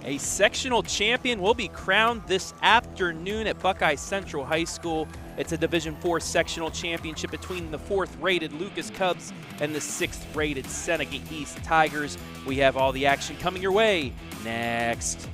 A sectional champion will be crowned this afternoon at Buckeye Central High School. It's a Division 4 sectional championship between the 4th-rated Lucas Cubs and the 6th-rated Seneca East Tigers. We have all the action coming your way next.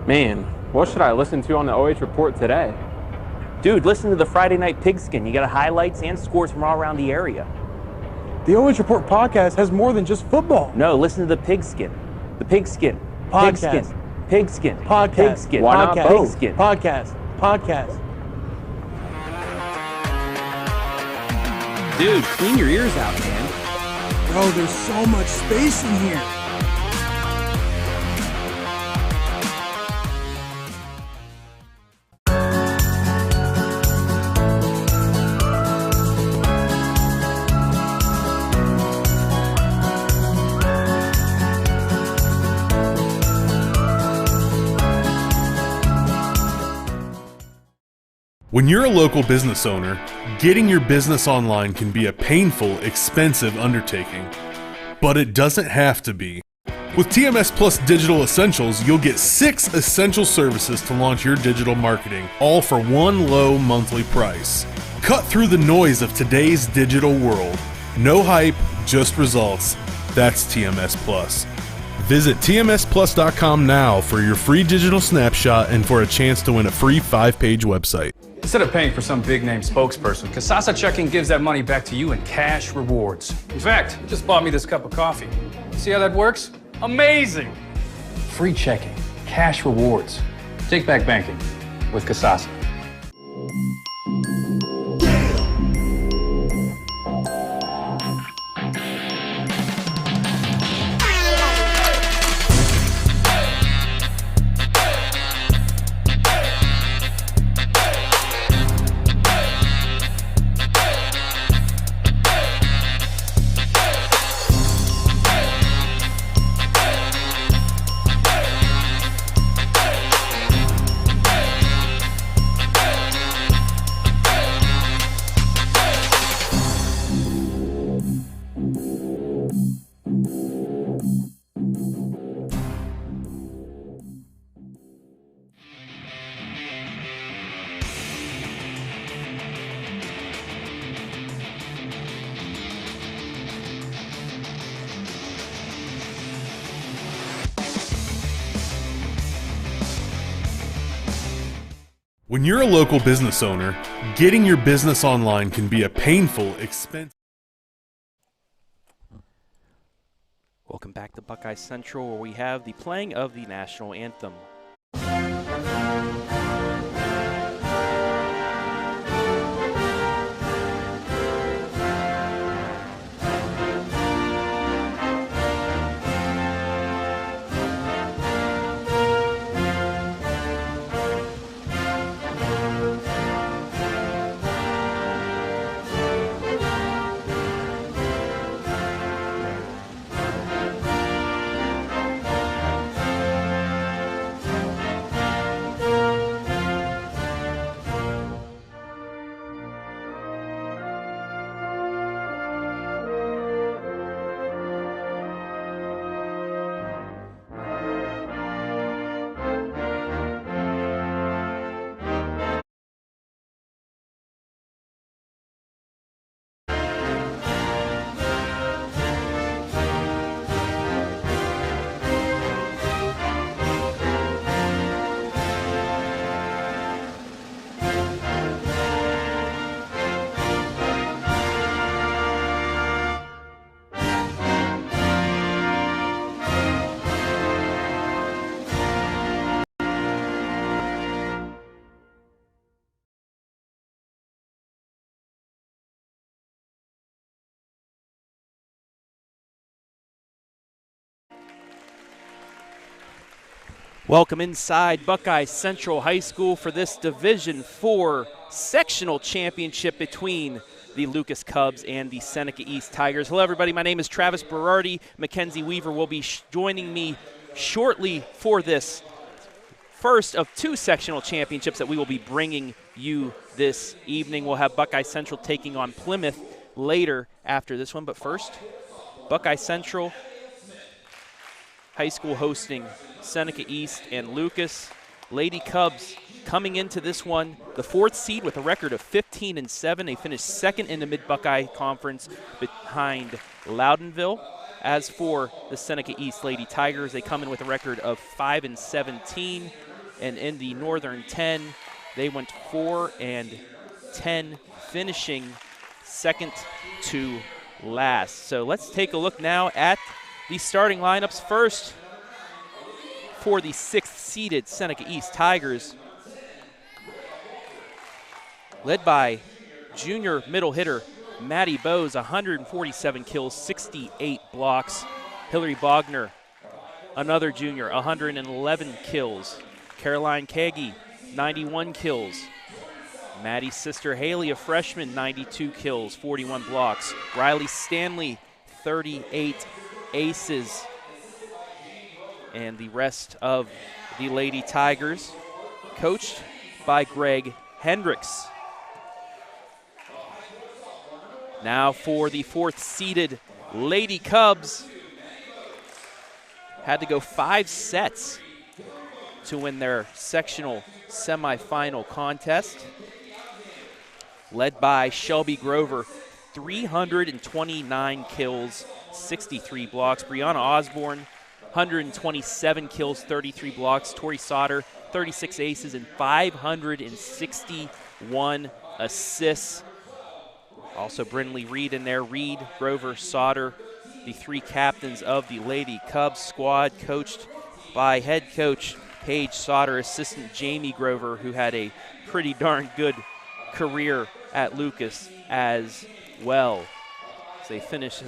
Man, what should I listen to on the OH Report today? Dude, listen to the Friday Night Pigskin. You got highlights and scores from all around the area. The OH Report podcast has more than just football. No, listen to the Pigskin. The Pigskin. Podcast. Pigskin. Pigskin. Podcast. Pigskin. Why not Podcast. both? Pigskin. Podcast. Dude, clean your ears out, man. Bro, there's so much space in here. When you're a local business owner, getting your business online can be a painful, expensive undertaking. But it doesn't have to be. With TMS Plus Digital Essentials, you'll get 6 essential services to launch your digital marketing, all for one low monthly price. Cut through the noise of today's digital world. No hype, just results. That's TMS Plus. Visit tmsplus.com now for your free digital snapshot and for a chance to win a free 5-page website. Instead of paying for some big-name spokesperson, Kasasa Checking gives that money back to you in cash rewards. In fact, you just bought me this cup of coffee. See how that works? Amazing! Free checking, cash rewards. Take back banking with Kasasa. When you're a local business owner, getting your business online can be a painful, expensive. Welcome back to Buckeye Central, where we have the playing of the national anthem. Welcome inside Buckeye Central High School for this Division IV Sectional Championship between the Lucas Cubs and the Seneca East Tigers. Hello, everybody. My name is Travis Berardi. Mackenzie Weaver will be joining me shortly for this first of two sectional championships that we will be bringing you this evening. We'll have Buckeye Central taking on Plymouth later after this one. But first, Buckeye Central High School hosting Seneca East and Lucas. Lady Cubs coming into this one, the fourth seed with a record of 15-7. They finished second in the Mid-Buckeye Conference behind Loudonville. As for the Seneca East Lady Tigers, they come in with a record of 5-17. And in the Northern 10, they went 4-10, finishing second to last. So let's take a look now at the starting lineups. First, for the sixth-seeded Seneca East Tigers, led by junior middle hitter Maddie Bowes, 147 kills, 68 blocks. Hillary Bogner, another junior, 111 kills. Caroline Kagi, 91 kills. Maddie's sister Haley, a freshman, 92 kills, 41 blocks. Riley Stanley, 38 aces. And the rest of the Lady Tigers, coached by Greg Hendricks. Now for the fourth-seeded Lady Cubs, had to go 5 sets to win their sectional semifinal contest. Led by Shelby Grover, 329 kills, 63 blocks. Brianna Osborne, 127 kills, 33 blocks. Tori Sauter, 36 aces and 561 assists. Also Brynlee Reed in there. Reed, Grover, Sauter, the three captains of the Lady Cubs squad, coached by head coach Paige Sauter, assistant Jamie Grover, who had a pretty darn good career at Lucas as well. So they finish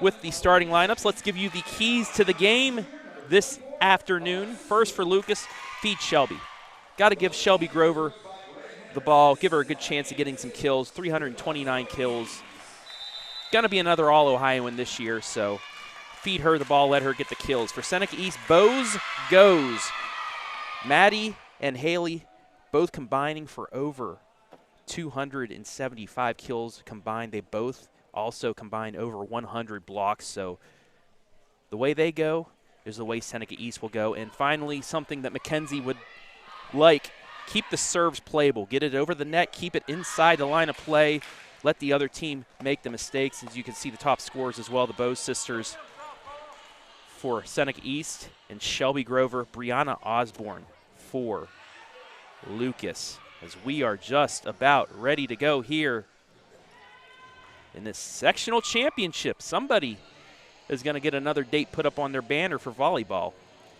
with the starting lineups. Let's give you the keys to the game this afternoon. First for Lucas, feed Shelby. Got to give Shelby Grover the ball, give her a good chance of getting some kills. 329 kills. Going to be another All-Ohioan this year, so feed her the ball, let her get the kills. For Seneca East, Bowes goes. Maddie and Haley both combining for over 275 kills combined. They both also combined over 100 blocks. So the way they go is the way Seneca East will go. And finally, something that Mackenzie would like, keep the serves playable. Get it over the net, keep it inside the line of play. Let the other team make the mistakes. As you can see, the top scorers as well, the Bowes sisters for Seneca East, and Shelby Grover, Brianna Osborne for Lucas. As we are just about ready to go here in this sectional championship. Somebody is going to get another date put up on their banner for volleyball.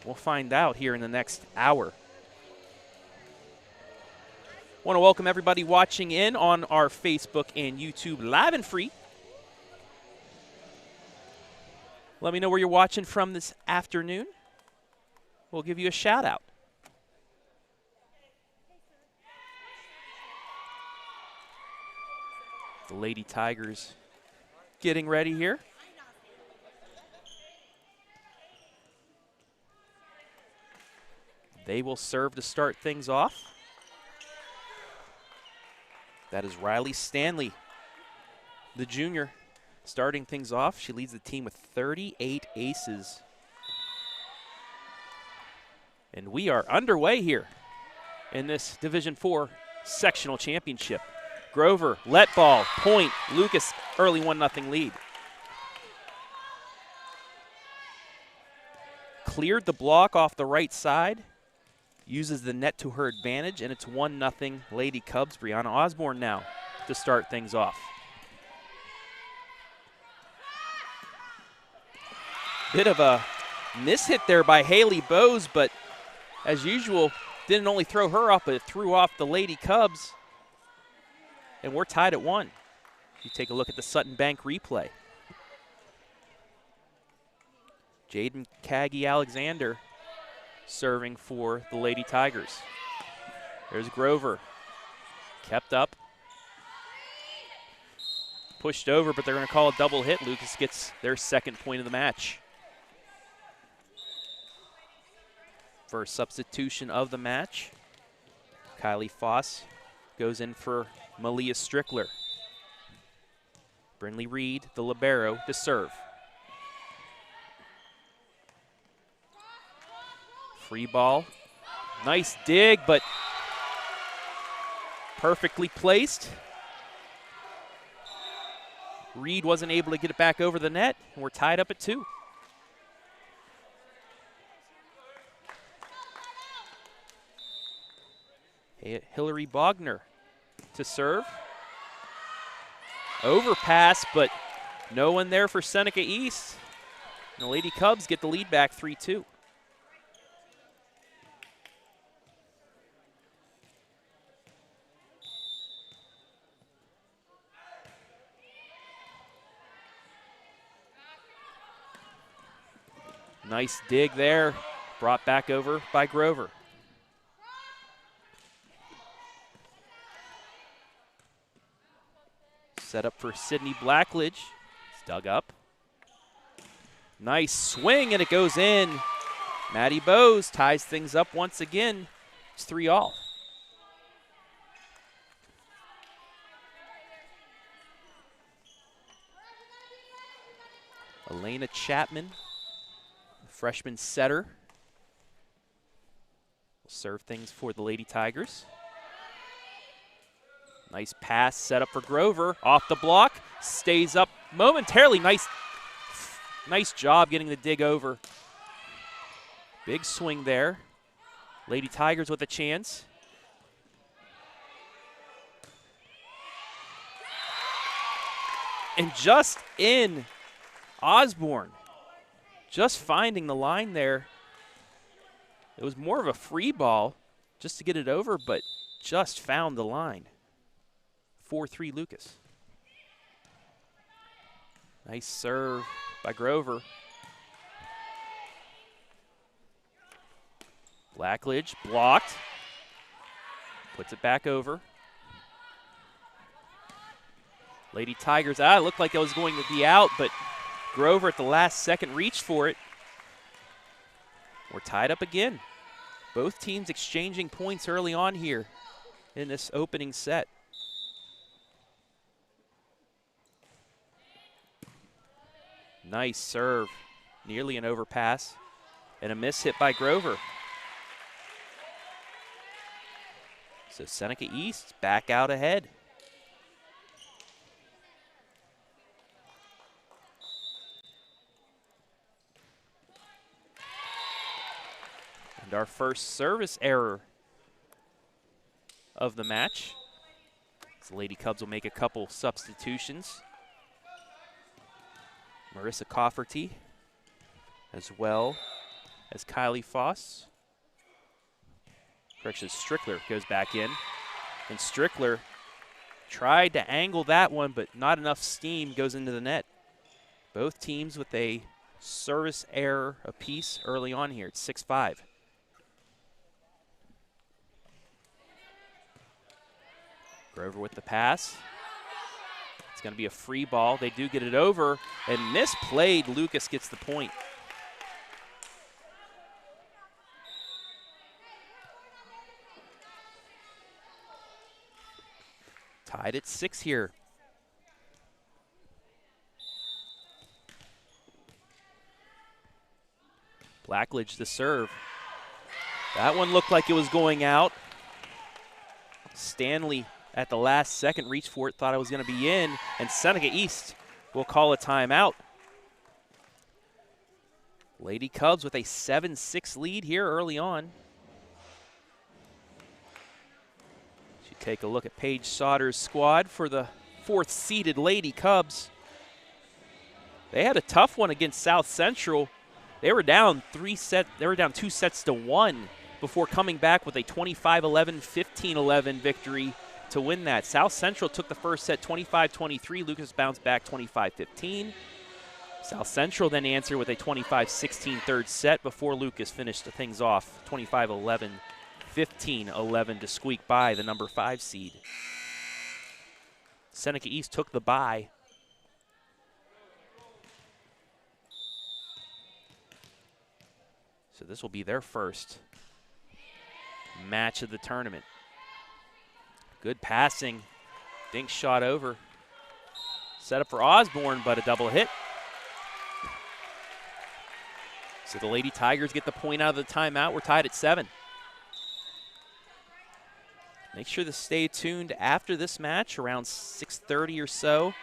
We'll find out here in the next hour. Want to welcome everybody watching in on our Facebook and YouTube live and free. Let me know where you're watching from this afternoon. We'll give you a shout out. The Lady Tigers getting ready here. They will serve to start things off. That is Riley Stanley, the junior, starting things off. She leads the team with 38 aces. And we are underway here in this Division IV sectional championship. Grover, let ball, point, Lucas, early 1-0 lead. Cleared the block off the right side, uses the net to her advantage, and it's 1-0 Lady Cubs. Brianna Osborne now to start things off. Bit of a mishit there by Haley Bowes, but as usual, didn't only throw her off, but it threw off the Lady Cubs. And we're tied at 1. You take a look at the Sutton Bank replay. Jaden Kagi Alexander serving for the Lady Tigers. There's Grover. Kept up. Pushed over, but they're going to call a double hit. Lucas gets their second point of the match. First substitution of the match. Kylie Foss goes in for Malia Strickler. Brinley Reed, the libero, to serve. Free ball. Nice dig, but perfectly placed. Reed wasn't able to get it back over the net, and we're tied up at 2. Hillary Bogner to serve. Overpass, but no one there for Seneca East. And the Lady Cubs get the lead back 3-2. Nice dig there, brought back over by Grover. Set up for Sydney Blackledge. It's dug up. Nice swing, and it goes in. Maddie Bowes ties things up once again. It's 3-all. Elena Chapman, freshman setter, will serve things for the Lady Tigers. Nice pass set up for Grover. Off the block, stays up momentarily. Nice job getting the dig over. Big swing there. Lady Tigers with a chance. And just in, Osborne just finding the line there. It was more of a free ball just to get it over, but just found the line. 4-3 Lucas. Nice serve by Grover. Blackledge blocked. Puts it back over. Lady Tigers, it looked like it was going to be out, but Grover at the last second reached for it. We're tied up again. Both teams exchanging points early on here in this opening set. Nice serve, nearly an overpass, and a miss hit by Grover. So Seneca East back out ahead. And our first service error of the match. The Lady Cubs will make a couple substitutions. Marissa Cofferty, as well as Kylie Foss. Correction, Strickler goes back in. And Strickler tried to angle that one, but not enough steam goes into the net. Both teams with a service error apiece early on here. It's 6-5. Grover with the pass. It's going to be a free ball. They do get it over, and misplayed. Lucas gets the point. Tied at 6 here. Blackledge to serve. That one looked like it was going out. Stanley at the last second reached for it, thought it was going to be in, and Seneca East will call a timeout. Lady Cubs with a 7-6 lead here early on. Should take a look at Paige Sauter's squad for the 4th-seeded Lady Cubs. They had a tough one against South Central. They were down 2 sets to 1 before coming back with a 25-11, 15-11 victory to win that. South Central took the first set 25-23. Lucas bounced back 25-15. South Central then answered with a 25-16 third set before Lucas finished things off 25-11, 15-11 to squeak by the number 5 seed. Seneca East took the bye. So this will be their first match of the tournament. Good passing. Dink shot over. Set up for Osborne, but a double hit. So the Lady Tigers get the point out of the timeout. We're tied at 7. Make sure to stay tuned after this match, around 6:30 or so.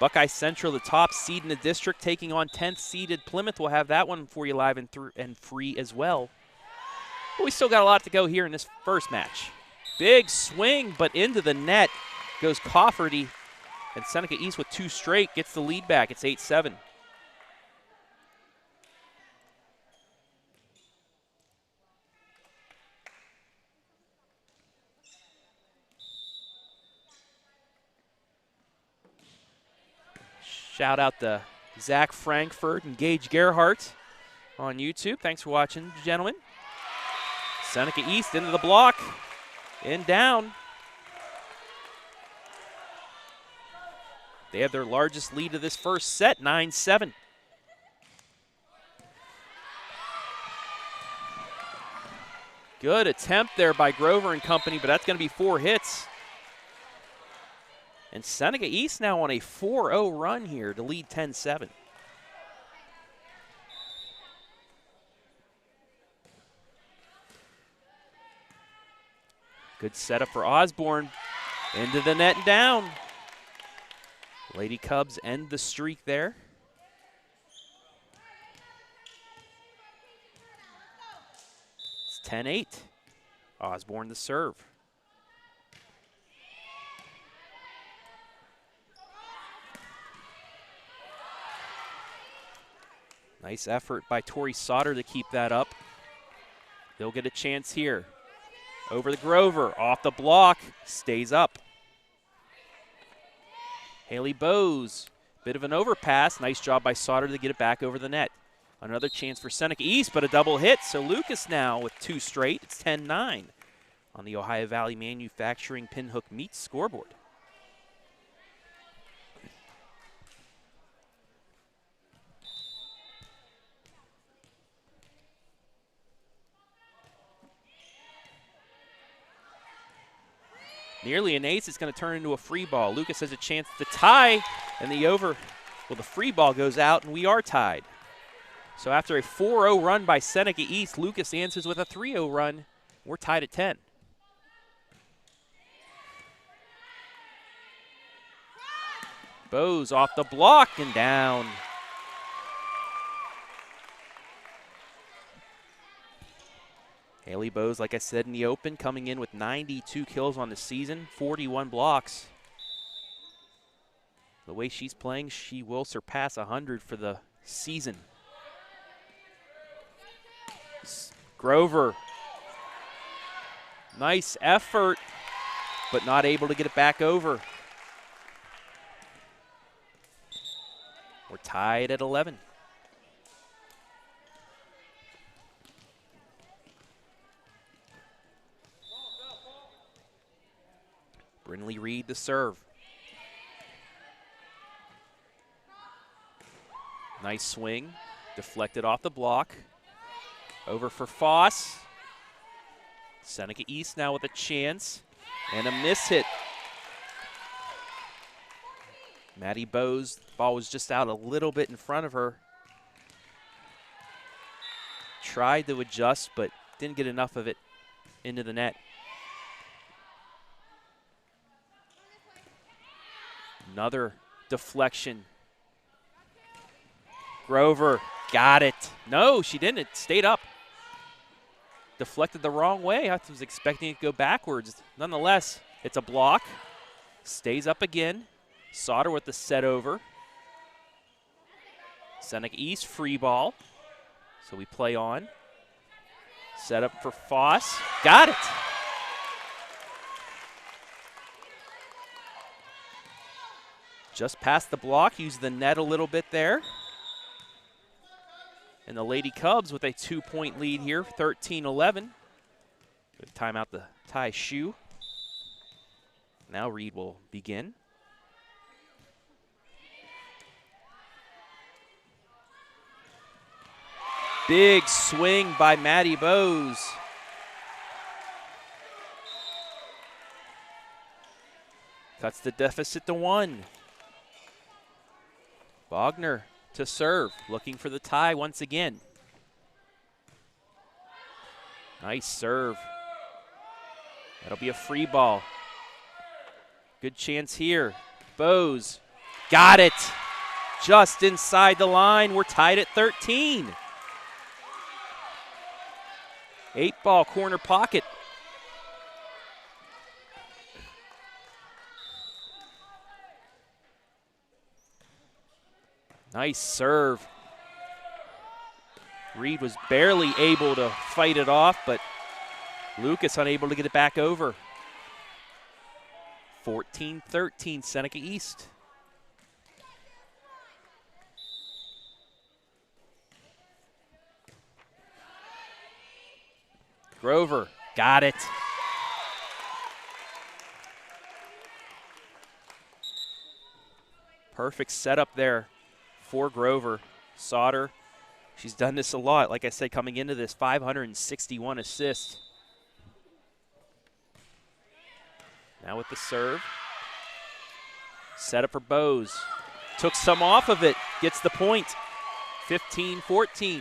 Buckeye Central, the top seed in the district, taking on 10th seeded Plymouth. We'll have that one for you live and free as well. But we still got a lot to go here in this first match. Big swing, but into the net goes Cofferty. And Seneca East with 2 straight gets the lead back. It's 8-7. Shout out to Zach Frankfurt and Gage Gerhardt on YouTube. Thanks for watching, gentlemen. Seneca East into the block. In down. They have their largest lead of this first set, 9-7. Good attempt there by Grover and company, but that's going to be 4 hits. And Seneca East now on a 4-0 run here to lead 10-7. Good setup for Osborne. Into the net and down. Lady Cubs end the streak there. It's 10-8. Osborne to serve. Nice effort by Tori Sauter to keep that up. They'll get a chance here. Over the Grover, off the block, stays up. Haley Bowes, bit of an overpass. Nice job by Sauter to get it back over the net. Another chance for Seneca East, but a double hit. So Lucas now with 2 straight. It's 10-9 on the Ohio Valley Manufacturing Pinhook Meats scoreboard. Nearly an ace. It's going to turn into a free ball. Lucas has a chance to tie, and the free ball goes out, and we are tied. So after a 4-0 run by Seneca East, Lucas answers with a 3-0 run. We're tied at 10. Bowes off the block and down. Haley Bowes, like I said in the open, coming in with 92 kills on the season, 41 blocks. The way she's playing, she will surpass 100 for the season. Grover. Nice effort, but not able to get it back over. We're tied at 11. Brinley Reed the serve. Nice swing, deflected off the block. Over for Foss. Seneca East now with a chance and a miss hit. Maddie Bowes, ball was just out a little bit in front of her. Tried to adjust, but didn't get enough of it into the net. Another deflection. Grover got it. No, she didn't. It stayed up. Deflected the wrong way. I was expecting it to go backwards. Nonetheless, it's a block. Stays up again. Sauter with the set over. Seneca East free ball. So we play on. Set up for Foss. Got it. Just past the block, used the net a little bit there. And the Lady Cubs with a 2-point lead here, 13-11. Good timeout the tie shoe. Now Reed will begin. Big swing by Maddie Bowes. Cuts the deficit to 1. Bogner to serve, looking for the tie once again. Nice serve. That'll be a free ball. Good chance here. Bowes got it. Just inside the line. We're tied at 13. 8-ball corner pocket. Nice serve. Reed was barely able to fight it off, but Lucas unable to get it back over. 14-13, Seneca East. Grover, got it. Perfect setup there for Grover. Sauter, she's done this a lot. Like I said, coming into this, 561 assists. Now with the serve. Set up for Bowes. Took some off of it. Gets the point. 15-14.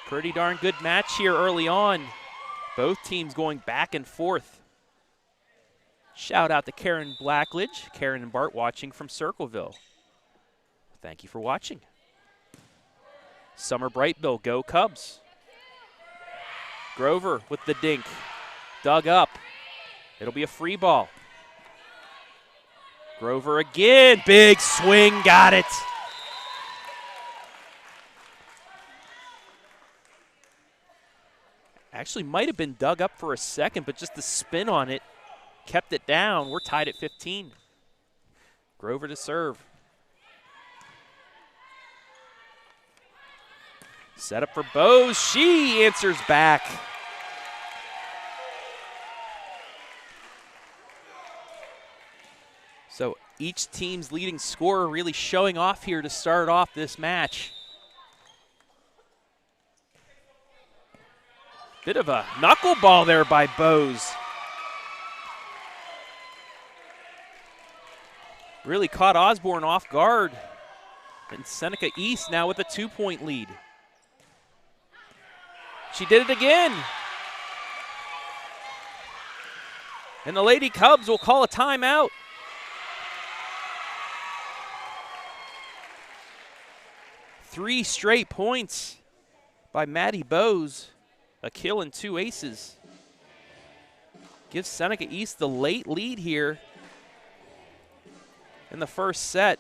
Pretty darn good match here early on. Both teams going back and forth. Shout out to Karen Blackledge, Karen and Bart watching from Circleville. Thank you for watching. Summer Brightville, go Cubs. Grover with the dink. Dug up. It'll be a free ball. Grover again. Big swing. Got it. Actually might have been dug up for a second, but just the spin on it kept it down. We're tied at 15. Grover to serve. Set up for Bowes. She answers back. So each team's leading scorer really showing off here to start off this match. Bit of a knuckleball there by Bowes. Really caught Osborne off guard. And Seneca East now with a 2-point lead. She did it again. And the Lady Cubs will call a timeout. Three straight points by Maddie Bowes. A kill and 2 aces. Gives Seneca East the late lead here in the first set.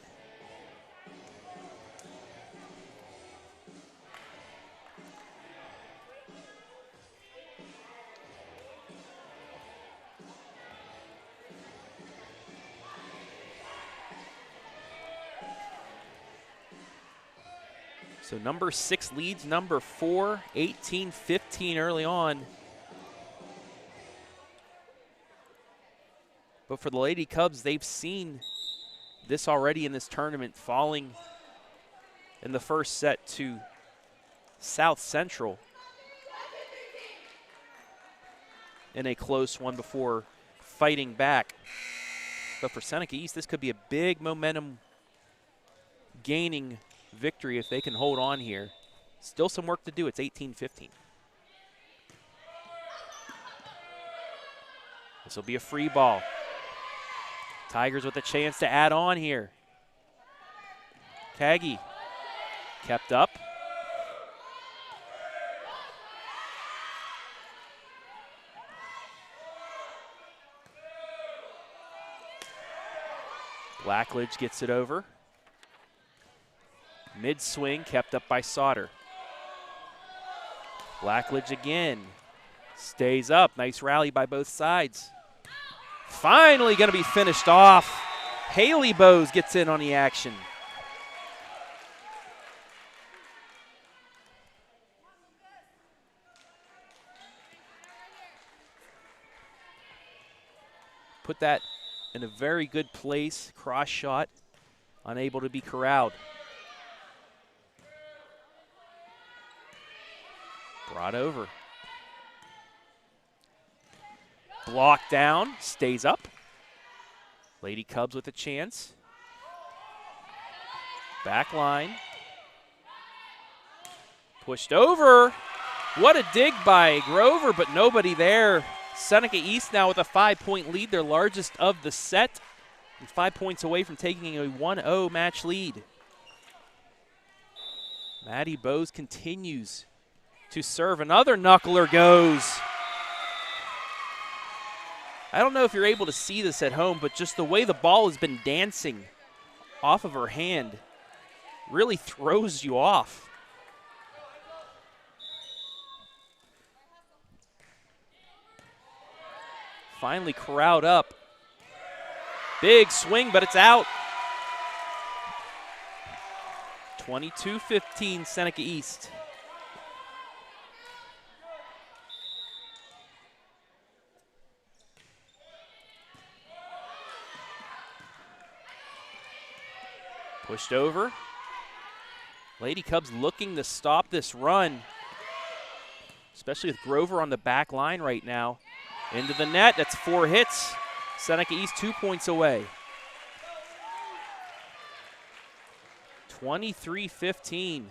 So number 6 leads number 4, 18-15 early on. But for the Lady Cubs, they've seen this already in this tournament, falling in the first set to South Central in a close one before fighting back. But for Seneca East, this could be a big momentum gaining victory if they can hold on here. Still some work to do. It's 18-15. This will be a free ball. Tigers with a chance to add on here. Kagi kept up. Blackledge gets it over. Mid-swing kept up by Sauter. Blackledge again. Stays up. Nice rally by both sides. Finally going to be finished off. Haley Bowes gets in on the action. put that in a very good place. Cross shot, unable to be corralled. Brought over. Blocked down, stays up. Lady Cubs with a chance. Back line. Pushed over. What a dig by Grover, but nobody there. Seneca East now with a 5-point lead, their largest of the set, and 5 points away from taking a 1-0 match lead. Maddie Bowes continues to serve. Another knuckler goes. I don't know if you're able to see this at home, but just the way the ball has been dancing off of her hand really throws you off. Finally corralled up. Big swing, but it's out. 22-15 Seneca East. Pushed over. Lady Cubs looking to stop this run, especially with Grover on the back line right now. Into the net, that's 4 hits. Seneca East 2 points away. 23-15.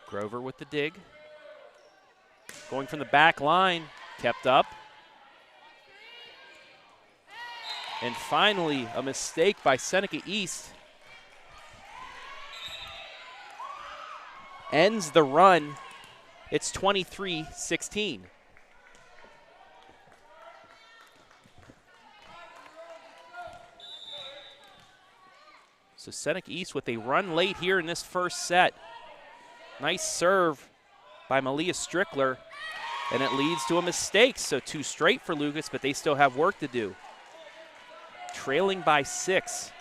Grover with the dig. Going from the back line, kept up. And finally, a mistake by Seneca East ends the run. It's 23-16. So Seneca East with a run late here in this first set. Nice serve by Malia Strickler, and it leads to a mistake. So 2 straight for Lucas, but they still have work to do. Trailing by 6.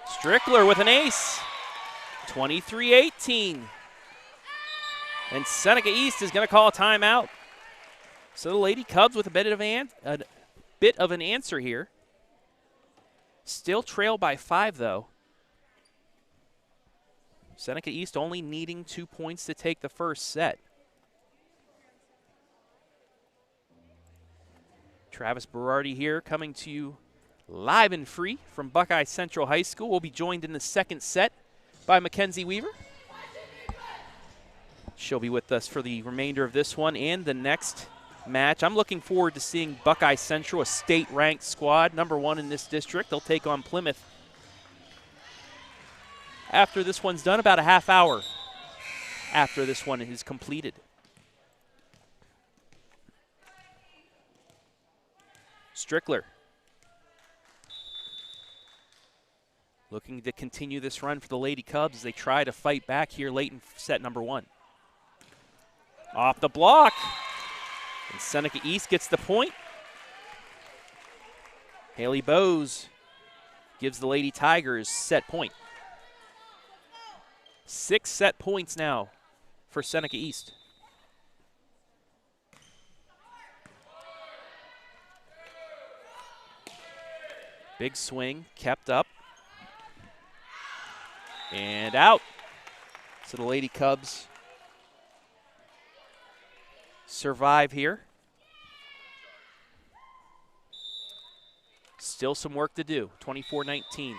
Strickler with an ace. 23-18. And Seneca East is going to call a timeout. So the Lady Cubs with a bit of an answer here. Still trail by 5, though. Seneca East only needing 2 points to take the first set. Travis Berardi here coming to you live and free from Buckeye Central High School. We'll be joined in the second set by Mackenzie Weaver. She'll be with us for the remainder of this one and the next match. I'm looking forward to seeing Buckeye Central, a state-ranked squad, #1 in this district. They'll take on Plymouth after this one's done, about a half hour after this one is completed. Strickler looking to continue this run for the Lady Cubs as they try to fight back here late in set #1. Off the block, and Seneca East gets the point. Haley Bowes gives the Lady Tigers set point. 6 set points now for Seneca East. Big swing, kept up. And out. So the Lady Cubs survive here. Still some work to do, 24-19.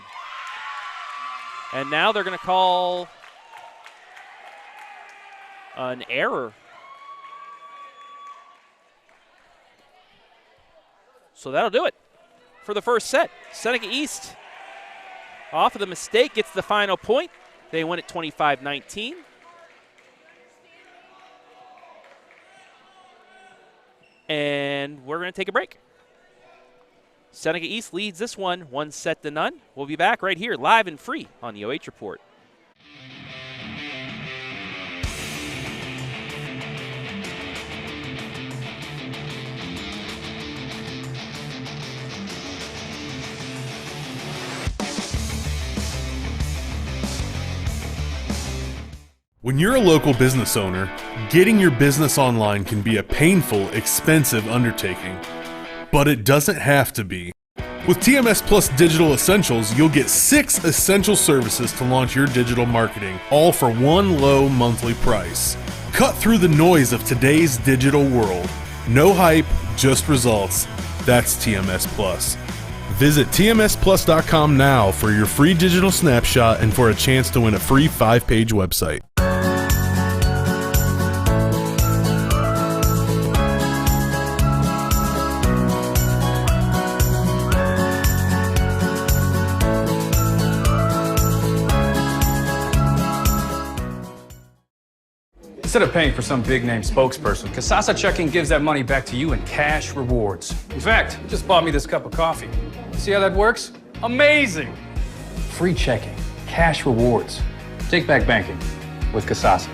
And now they're going to call an error. So that'll do it for the first set. Seneca East, off of the mistake, gets the final point. They win at 25-19. And we're going to take a break. Seneca East leads this one 1-0. We'll be back right here live and free on the OH Report. When you're a local business owner, getting your business online can be a painful, expensive undertaking. But it doesn't have to be. With TMS Plus Digital Essentials, you'll get 6 essential services to launch your digital marketing, all for one low monthly price. Cut through the noise of today's digital world. No hype, just results. That's TMS Plus. Visit tmsplus.com now for your free digital snapshot and for a chance to win a free 5-page website. Instead of paying for some big-name spokesperson, Kasasa Checking gives that money back to you in cash rewards. In fact, you just bought me this cup of coffee. See how that works? Amazing! Free checking, cash rewards. Take back banking with Kasasa.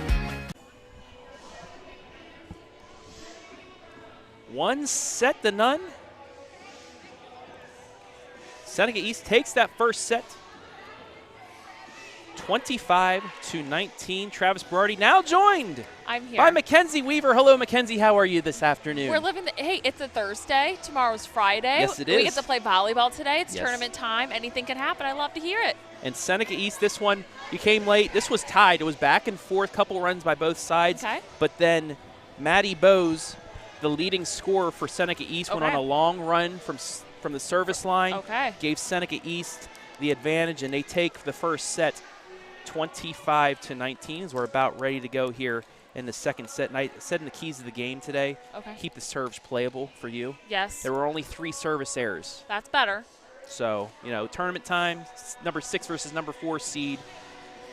1-0. Seneca East takes that first set. 25-19. Travis Berardi now joined I'm here. by Mackenzie Weaver. Hello, Mackenzie. How are you this afternoon? We're living hey, it's a Thursday. Tomorrow's Friday. Yes, it We is. get to play volleyball today. It's Yes. tournament time. Anything can happen. I love to hear it. And Seneca East, this one, you came late. This was tied. It was back and forth, couple runs by both sides. Okay. But then Maddie Bowes, the leading scorer for Seneca East, went on Okay. a long run from the service line. Okay. Gave Seneca East the advantage, and they take the first set 25-19 as we're about ready to go here in the second set. And I said in the keys of the game today, Okay. keep the serves playable for you. Yes. There were only 3 service errors. That's better. So, tournament time, number 6 versus number 4 seed.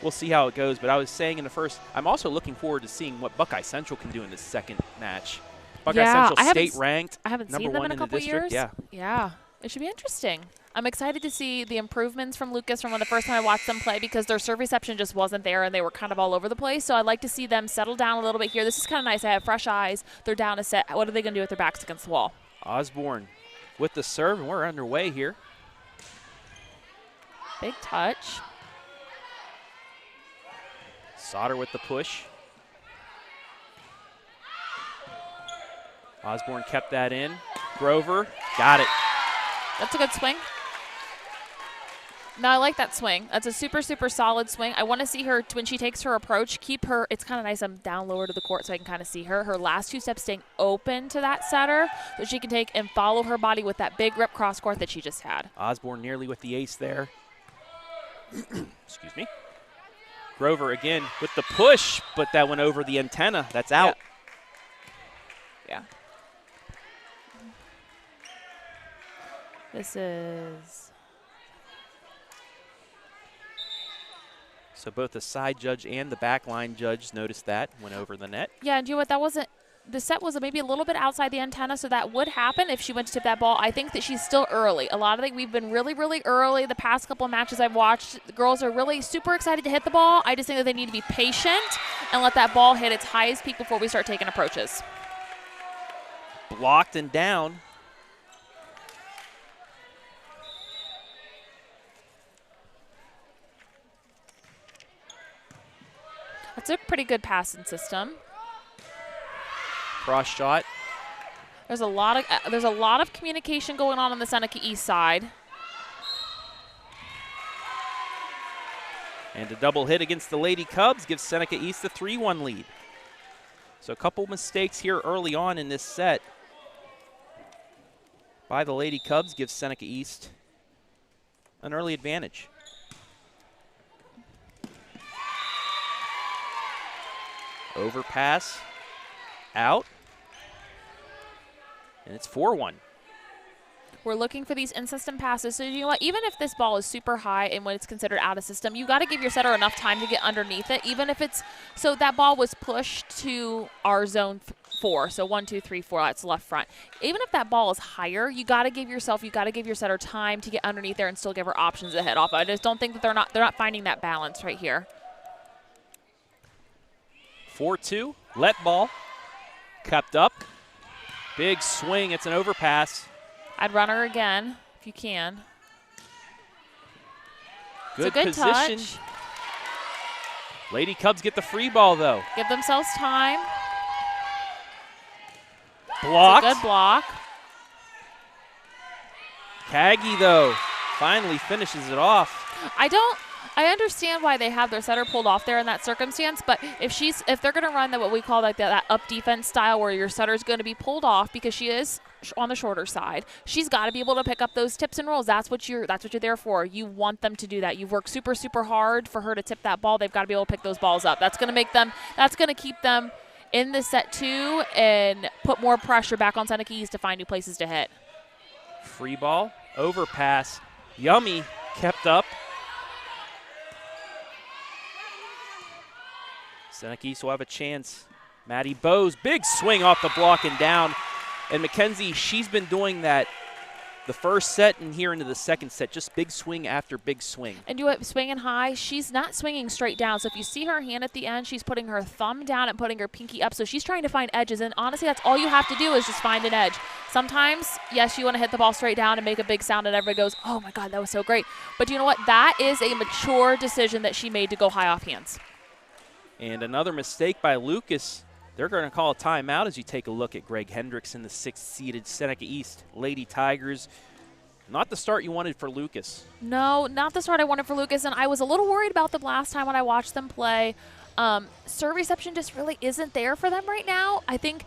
We'll see how it goes. But I was saying in the first, I'm also looking forward to seeing what Buckeye Central can do in this second match. Buckeye Central state ranked, I haven't number seen them 1 in a the couple district. years. Yeah. Yeah. It should be interesting. I'm excited to see the improvements from Lucas from when the first time I watched them play because their serve reception just wasn't there and they were kind of all over the place. So I'd like to see them settle down a little bit here. This is kind of nice. I have fresh eyes. They're down a set. What are they going to do with their backs against the wall? Osborne with the serve, and we're underway here. Big touch. Sauter with the push. Osborne kept that in. Grover got it. That's a good swing. No, I like that swing. That's a super, super solid swing. I want to see her, when she takes her approach, keep her, it's kind of nice I'm down lower to the court so I can kind of see her. Her last 2 steps staying open to that setter so she can take and follow her body with that big rip cross court that she just had. Osborne nearly with the ace there. Excuse me. Grover again with the push, but that went over the antenna. That's out. Yeah. This is... So both the side judge and the back line judge noticed that, went over the net. Yeah, and you know what? That wasn't... The set was maybe a little bit outside the antenna, so that would happen if she went to tip that ball. I think that she's still early. A lot of we've been really, really early. The past couple of matches I've watched, the girls are really super excited to hit the ball. I just think that they need to be patient and let that ball hit its highest peak before we start taking approaches. Blocked and down. That's a pretty good passing system. Cross shot. There's a lot of communication going on the Seneca East side. And a double hit against the Lady Cubs gives Seneca East a 3-1 lead. So a couple mistakes here early on in this set by the Lady Cubs gives Seneca East an early advantage. Overpass, out, and it's 4-1. We're looking for these in-system passes. So you know what? Even if this ball is super high and when it's considered out of system, you got to give your setter enough time to get underneath it. Even if it's so that ball was pushed to our zone 4, so 1, 2, 3, 4. That's left front. Even if that ball is higher, you got to give your setter time to get underneath there and still give her options to hit off. I just don't think that they're not finding that balance right here. 4-2, let ball, kept up, big swing. It's an overpass. I'd run her again if you can. Good it's a good position. touch. Lady Cubs get the free ball, though. Give themselves time. Blocked. It's a good block. Kagi, though, finally finishes it off. I understand why they have their setter pulled off there in that circumstance, but if they're going to run what we call like that up defense style where your setter's going to be pulled off because she is on the shorter side, she's got to be able to pick up those tips and rolls. That's what you're there for. You want them to do that. You've worked super, super hard for her to tip that ball. They've got to be able to pick those balls up. That's going to keep them in the set 2 and put more pressure back on Seneca East to find new places to hit. Free ball, overpass, Yummy kept up. Seneca East will have a chance. Maddie Bowes, big swing off the block and down. And Mackenzie, she's been doing that the first set and here into the second set, just big swing after big swing. And do it swinging high. She's not swinging straight down. So if you see her hand at the end, she's putting her thumb down and putting her pinky up. So she's trying to find edges. And honestly, that's all you have to do is just find an edge. Sometimes, yes, you want to hit the ball straight down and make a big sound and everybody goes, oh my God, that was so great. But you know what? That is a mature decision that she made to go high off hands. And another mistake by Lucas. They're going to call a timeout as you take a look at Greg Hendricks in the 6th-seeded Seneca East Lady Tigers. Not the start you wanted for Lucas. No, not the start I wanted for Lucas, and I was a little worried about them last time when I watched them play. Serve reception just really isn't there for them right now. I think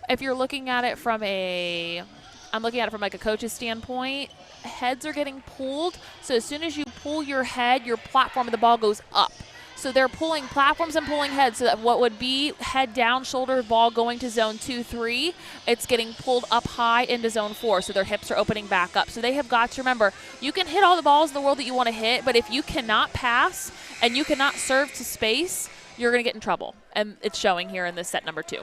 if you're looking at it from I'm looking at it from like a coach's standpoint, heads are getting pulled. So as soon as you pull your head, your platform of the ball goes up. So they're pulling platforms and pulling heads so that what would be head down, shoulder, ball going to zone 2-3, it's getting pulled up high into zone 4. So their hips are opening back up. So they have got to remember, you can hit all the balls in the world that you want to hit, but if you cannot pass and you cannot serve to space, you're going to get in trouble. And it's showing here in this set number 2.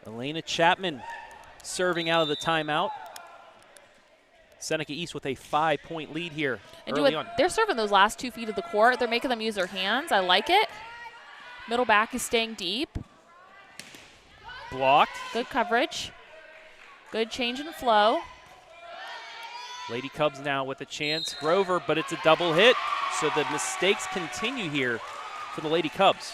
Elena Chapman serving out of the timeout. Seneca East with a 5-point lead here early on. They're serving those last 2 feet of the court. They're making them use their hands. I like it. Middle back is staying deep. Blocked. Good coverage. Good change in flow. Lady Cubs now with a chance. Grover, but it's a double hit. So the mistakes continue here for the Lady Cubs.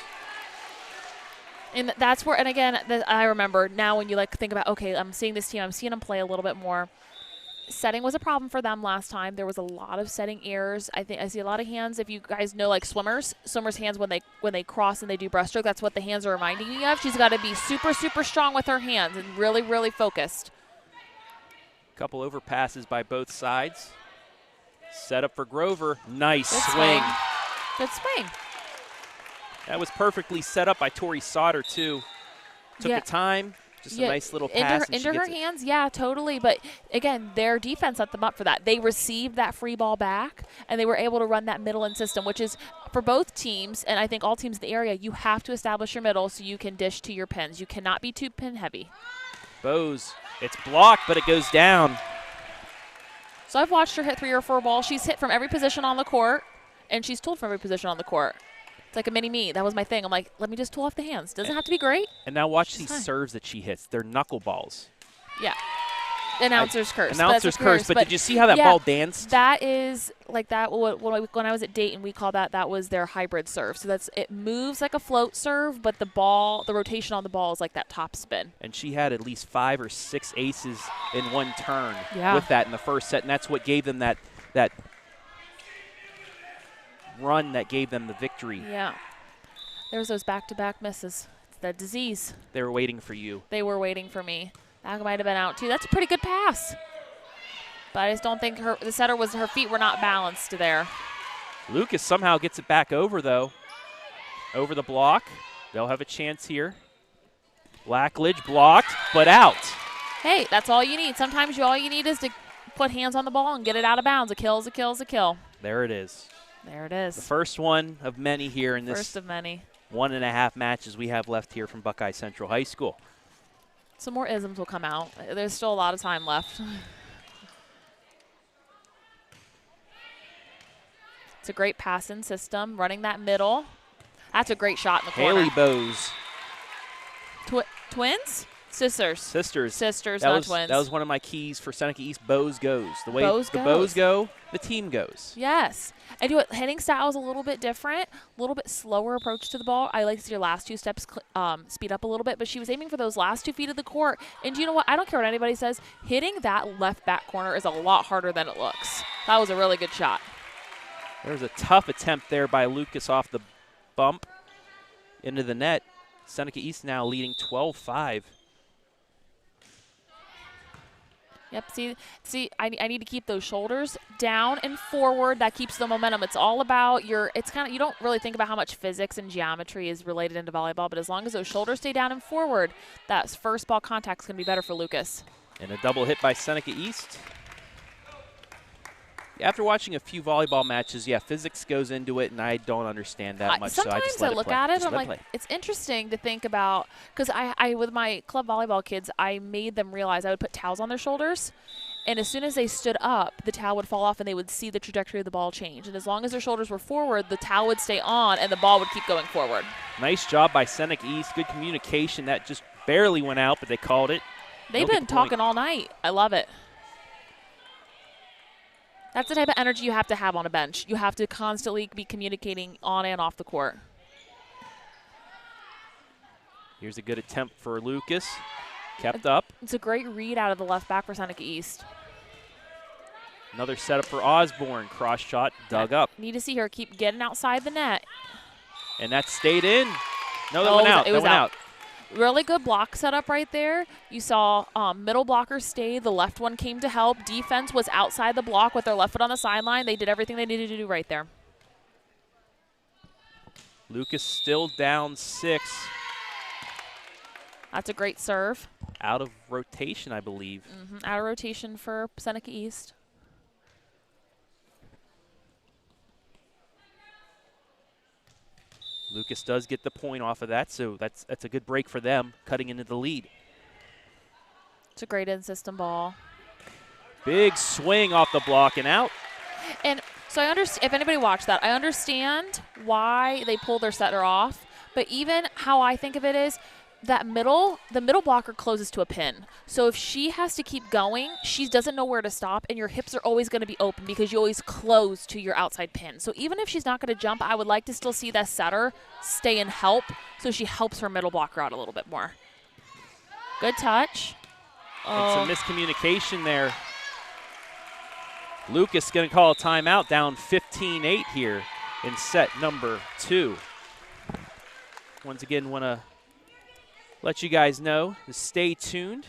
And that's where, and again, I remember now when you think about, okay, I'm seeing this team, I'm seeing them play a little bit more. Setting was a problem for them last time. There was a lot of setting errors. I see a lot of hands. If you guys know, like swimmers' hands when they cross and they do breaststroke, that's what the hands are reminding me of. She's got to be super, super strong with her hands and really, really focused. Couple overpasses by both sides. Set up for Grover. Nice Good swing. Good swing. That was perfectly set up by Tori Sauter, too. Took the time. Just a nice little pass. Into her hands, yeah, totally. But, again, their defense set them up for that. They received that free ball back, and they were able to run that middle-in system, which is for both teams, and I think all teams in the area, you have to establish your middle so you can dish to your pins. You cannot be too pin-heavy. Bowes, it's blocked, but it goes down. So I've watched her hit 3 or 4 balls. She's hit from every position on the court, and she's tooled from every position on the court. It's like a mini-me. That was my thing. I'm like, let me just tool off the hands. Doesn't have to be great. And now watch these serves that she hits. They're knuckleballs. Yeah. Announcer's curse. Announcer's curse, but did you see how that ball danced? That is like that. When I was at Dayton, we called that was their hybrid serve. So it moves like a float serve, but the rotation on the ball is like that top spin. And she had at least 5 or 6 aces in one turn with that in the first set, and that's what gave them that run that gave them the victory. Yeah. There's those back-to-back misses. It's that disease. They were waiting for you. They were waiting for me. That might have been out, too. That's a pretty good pass. But I just don't think her feet were not balanced there. Lucas somehow gets it back over, though. Over the block. They'll have a chance here. Blackledge blocked, but out. Hey, that's all you need. Sometimes all you need is to put hands on the ball and get it out of bounds. A kill is a kill is a kill. There it is. There it is. The first one of many here in this first of many 1.5 matches we have left here from Buckeye Central High School. Some more isms will come out. There's still a lot of time left. It's a great passing system, running that middle. That's a great shot in the corner. Haley Bowes. Twins? Sisters. Sisters. Sisters, That not was, twins. That was one of my keys for Seneca East. Bows goes. The way Bows the goes. bows go, the team goes. Yes. And you know what? Hitting style is a little bit different, a little bit slower approach to the ball. I like to see your last 2 steps speed up a little bit, but she was aiming for those last 2 feet of the court. And you know what? I don't care what anybody says. Hitting that left back corner is a lot harder than it looks. That was a really good shot. There was a tough attempt there by Lucas off the bump into the net. Seneca East now leading 12-5. Yep, see, I need to keep those shoulders down and forward. That keeps the momentum. It's all about it's kind of, you don't really think about how much physics and geometry is related into volleyball, but as long as those shoulders stay down and forward, that first ball contact is going to be better for Lucas. And a double hit by Seneca East. After watching a few volleyball matches, yeah, physics goes into it, and I don't understand that much. Sometimes so I just I let look it play. at it, Just I'm let like, play. it's interesting to think about, because I with my club volleyball kids, I made them realize I would put towels on their shoulders, and as soon as they stood up, the towel would fall off, and they would see the trajectory of the ball change. And as long as their shoulders were forward, the towel would stay on, and the ball would keep going forward. Nice job by Seneca East. Good communication. That just barely went out, but they called it. They've been talking all night. I love it. That's the type of energy you have to have on a bench. You have to constantly be communicating on and off the court. Here's a good attempt for Lucas. Kept up. It's a great read out of the left back for Seneca East. Another setup for Osborne. Cross shot, dug up. Need to see her keep getting outside the net. And that stayed in. No, that Oh, went out. it That was went out. out. Really good block setup right there. You saw middle blocker stay. The left one came to help. Defense was outside the block with their left foot on the sideline. They did everything they needed to do right there. Lucas still down 6. That's a great serve. Out of rotation, I believe. Out of rotation for Seneca East. Lucas does get the point off of that, so that's a good break for them, cutting into the lead. It's a great in-system ball. Big swing off the block and out. And so I understand, if anybody watched that, I understand why they pulled their setter off, but even how I think of it is that the middle blocker closes to a pin. So if she has to keep going, she doesn't know where to stop, and your hips are always going to be open because you always close to your outside pin. So even if she's not going to jump, I would like to still see that setter stay and help so she helps her middle blocker out a little bit more. Good touch. And some miscommunication there. Lucas going to call a timeout, down 15-8 here in set number 2. Once again, want to let you guys know to stay tuned.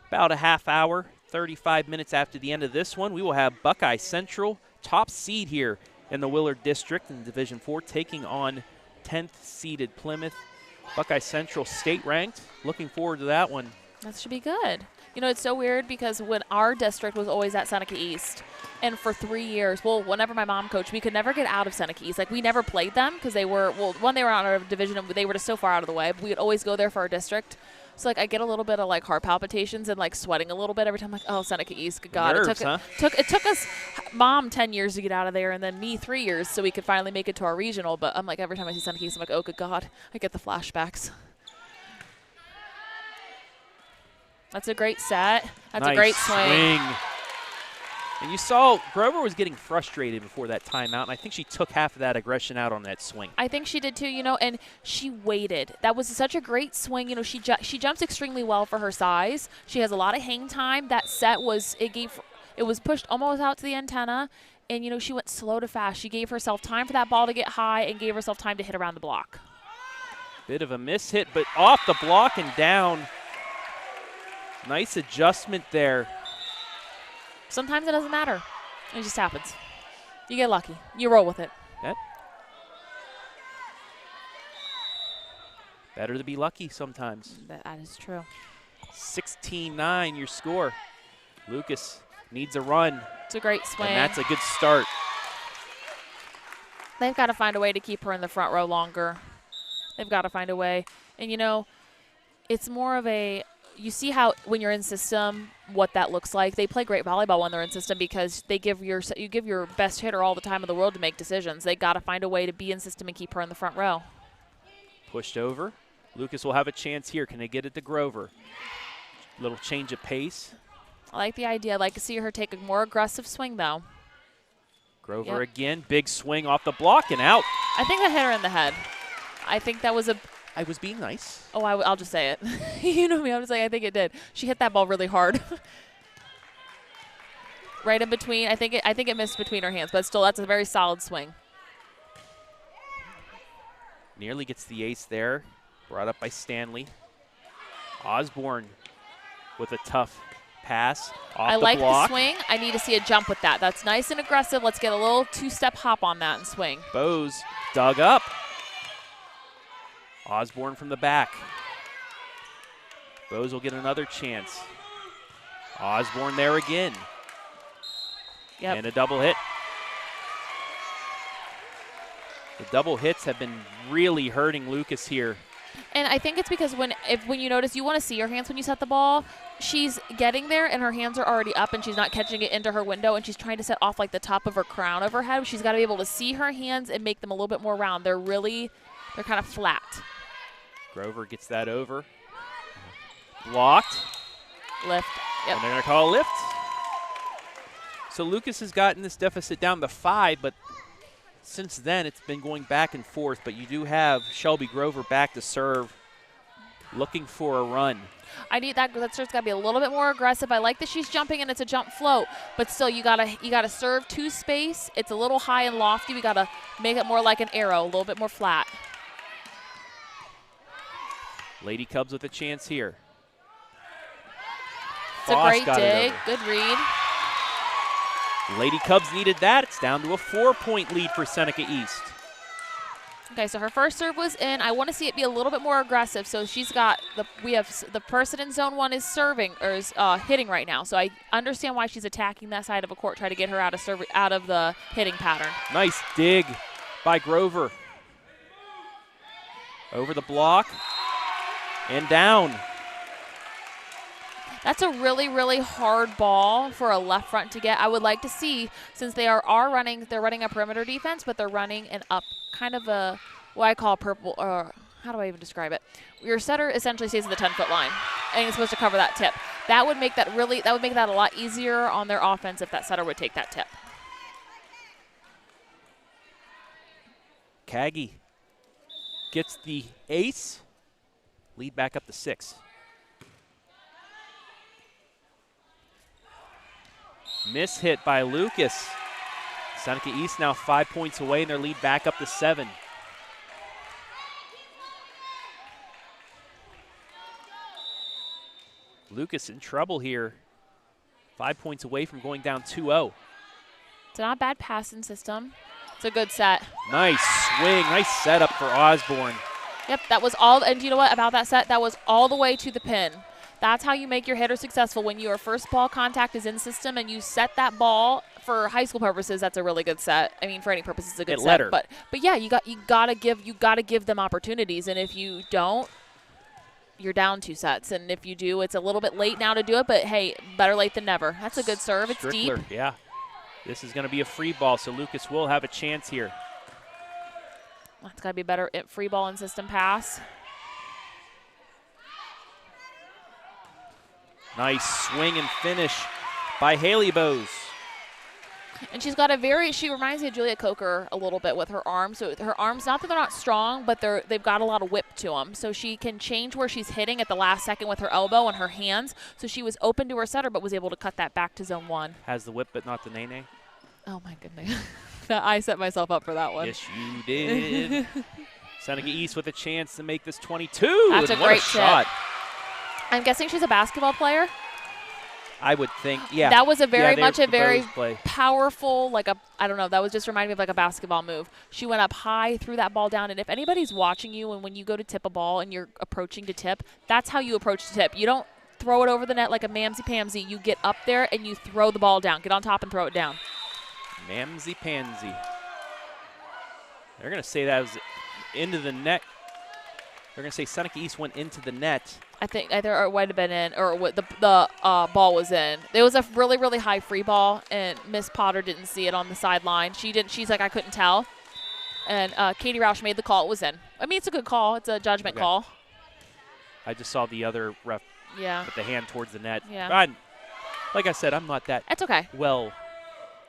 About a half hour, 35 minutes after the end of this one, we will have Buckeye Central, top seed here in the Willard District in Division 4, taking on 10th seeded Plymouth. Buckeye Central state ranked. Looking forward to that one. That should be good. You know, it's so weird because when our district was always at Seneca East, and for 3 years, well, whenever my mom coached, we could never get out of Seneca East. Like, we never played them because they were, well, one, they were out of our division, and they were just so far out of the way. But we would always go there for our district. So, like, I get a little bit of, like, heart palpitations and, like, sweating a little bit every time. Like, oh, Seneca East, good God. Nerves, it took us, Mom, 10 years to get out of there, and then me 3 years so we could finally make it to our regional. But I'm like, every time I see Seneca East, I'm like, oh, good God. I get the flashbacks. That's a great set. That's nice a great swing. And you saw Grover was getting frustrated before that timeout, and I think she took half of that aggression out on that swing. I think she did too, you know, and she waited. That was such a great swing. You know, she jumps extremely well for her size. She has a lot of hang time. That set was, it was pushed almost out to the antenna, and, you know, she went slow to fast. She gave herself time for that ball to get high and gave herself time to hit around the block. Bit of a miss hit, but off the block and down. Nice adjustment there. Sometimes it doesn't matter. It just happens. You get lucky. You roll with it. Yep. Better to be lucky sometimes. That is true. 16-9 your score. Lucas needs a run. It's a great swing. And that's a good start. They've got to find a way to keep her in the front row longer. They've got to find a way. And, you know, it's more of a – you see how when you're in system what that looks like. They play great volleyball when they're in system because you give your best hitter all the time in the world to make decisions. They got to find a way to be in system and keep her in the front row. Pushed over. Lucas will have a chance here. Can they get it to Grover? Little change of pace. I like the idea. I'd like to see her take a more aggressive swing, though. Grover again. Big swing off the block and out. I think that hit her in the head. I think that was a... I was being nice. Oh, I'll just say it. You know me. I'm just saying I think it did. She hit that ball really hard. Right in between. I think it missed between her hands, but still, that's a very solid swing. Nearly gets the ace there. Brought up by Stanley. Osborne with a tough pass off I the like block. the swing. I need to see a jump with that. That's nice and aggressive. Let's get a little two-step hop on that and swing. Bose dug up. Osborne from the back. Bose will get another chance. Osborne there again. Yep. And a double hit. The double hits have been really hurting Lucas here. And I think it's because when you notice, you want to see her hands when you set the ball. She's getting there, and her hands are already up, and she's not catching it into her window, and she's trying to set off like the top of her crown of her head. She's got to be able to see her hands and make them a little bit more round. They're kind of flat. Grover gets that over. Blocked. Lift. Yep. And they're going to call a lift. So Lucas has gotten this deficit down to 5, but since then it's been going back and forth. But you do have Shelby Grover back to serve, looking for a run. I need that serve's got to be a little bit more aggressive. I like that she's jumping and it's a jump float, but still you gotta serve to space. It's a little high and lofty. We gotta make it more like an arrow, a little bit more flat. Lady Cubs with a chance here. It's a great dig. Good read. Lady Cubs needed that. It's down to a 4-point lead for Seneca East. Okay, so her first serve was in. I want to see it be a little bit more aggressive. So she's got we have the person in zone 1 is serving or is hitting right now. So I understand why she's attacking that side of a court, try to get her out of the hitting pattern. Nice dig by Grover. Over the block and down. That's a really, really hard ball for a left front to get. I would like to see, since they are running, they're running a perimeter defense, but they're running an up kind of a, what I call purple, how do I even describe it? Your setter essentially stays at the 10-foot line, and you're supposed to cover that tip. That would make that a lot easier on their offense if that setter would take that tip. Kagi gets the ace. Lead back up to 6. Miss hit by Lucas. Seneca East now 5 points away, and their lead back up to 7. Lucas in trouble here. 5 points away from going down 2-0. It's not a bad passing system. It's a good set. Nice swing, nice setup for Osborne. Yep, that was all, and you know what about that set? That was all the way to the pin. That's how you make your hitter successful. When your first ball contact is in system and you set that ball for high school purposes, that's a really good set. I mean, for any purposes, it's a good set. But yeah, you gotta give them opportunities, and if you don't, you're down 2 sets. And if you do, it's a little bit late now to do it. But hey, better late than never. That's a good serve. It's Strickler, deep. Yeah, this is going to be a free ball, so Lucas will have a chance here. That's got to be better free ball and system pass. Nice swing and finish by Haley Bose. And she's got she reminds me of Juliet Coker a little bit with her arms. So her arms, not that they're not strong, but they've got a lot of whip to them. So she can change where she's hitting at the last second with her elbow and her hands. So she was open to her setter, but was able to cut that back to zone 1. Has the whip, but not the nay-nay. Oh, my goodness. I set myself up for that one. Yes, you did. Seneca East with a chance to make this 22. That's a great shot. I'm guessing she's a basketball player. I would think, yeah. That was a very play. Powerful, I don't know, that was just reminding me of like a basketball move. She went up high, threw that ball down, and if anybody's watching you and when you go to tip a ball and you're approaching to tip, that's how you approach to tip. You don't throw it over the net like a mamsy-pamsy. You get up there and you throw the ball down. Get on top and throw it down. Mamsy-pansy. They're going to say that was into the net. They're going to say Seneca East went into the net. I think either it might have been in or the ball was in. There was a really, really high free ball, and Miss Potter didn't see it on the sideline. She's like, I couldn't tell. And Katie Roush made the call. It was in. I mean, it's a good call. It's a judgment call. I just saw the other ref Yeah. With the hand towards the net. Yeah. Like I said, I'm not that That's okay. well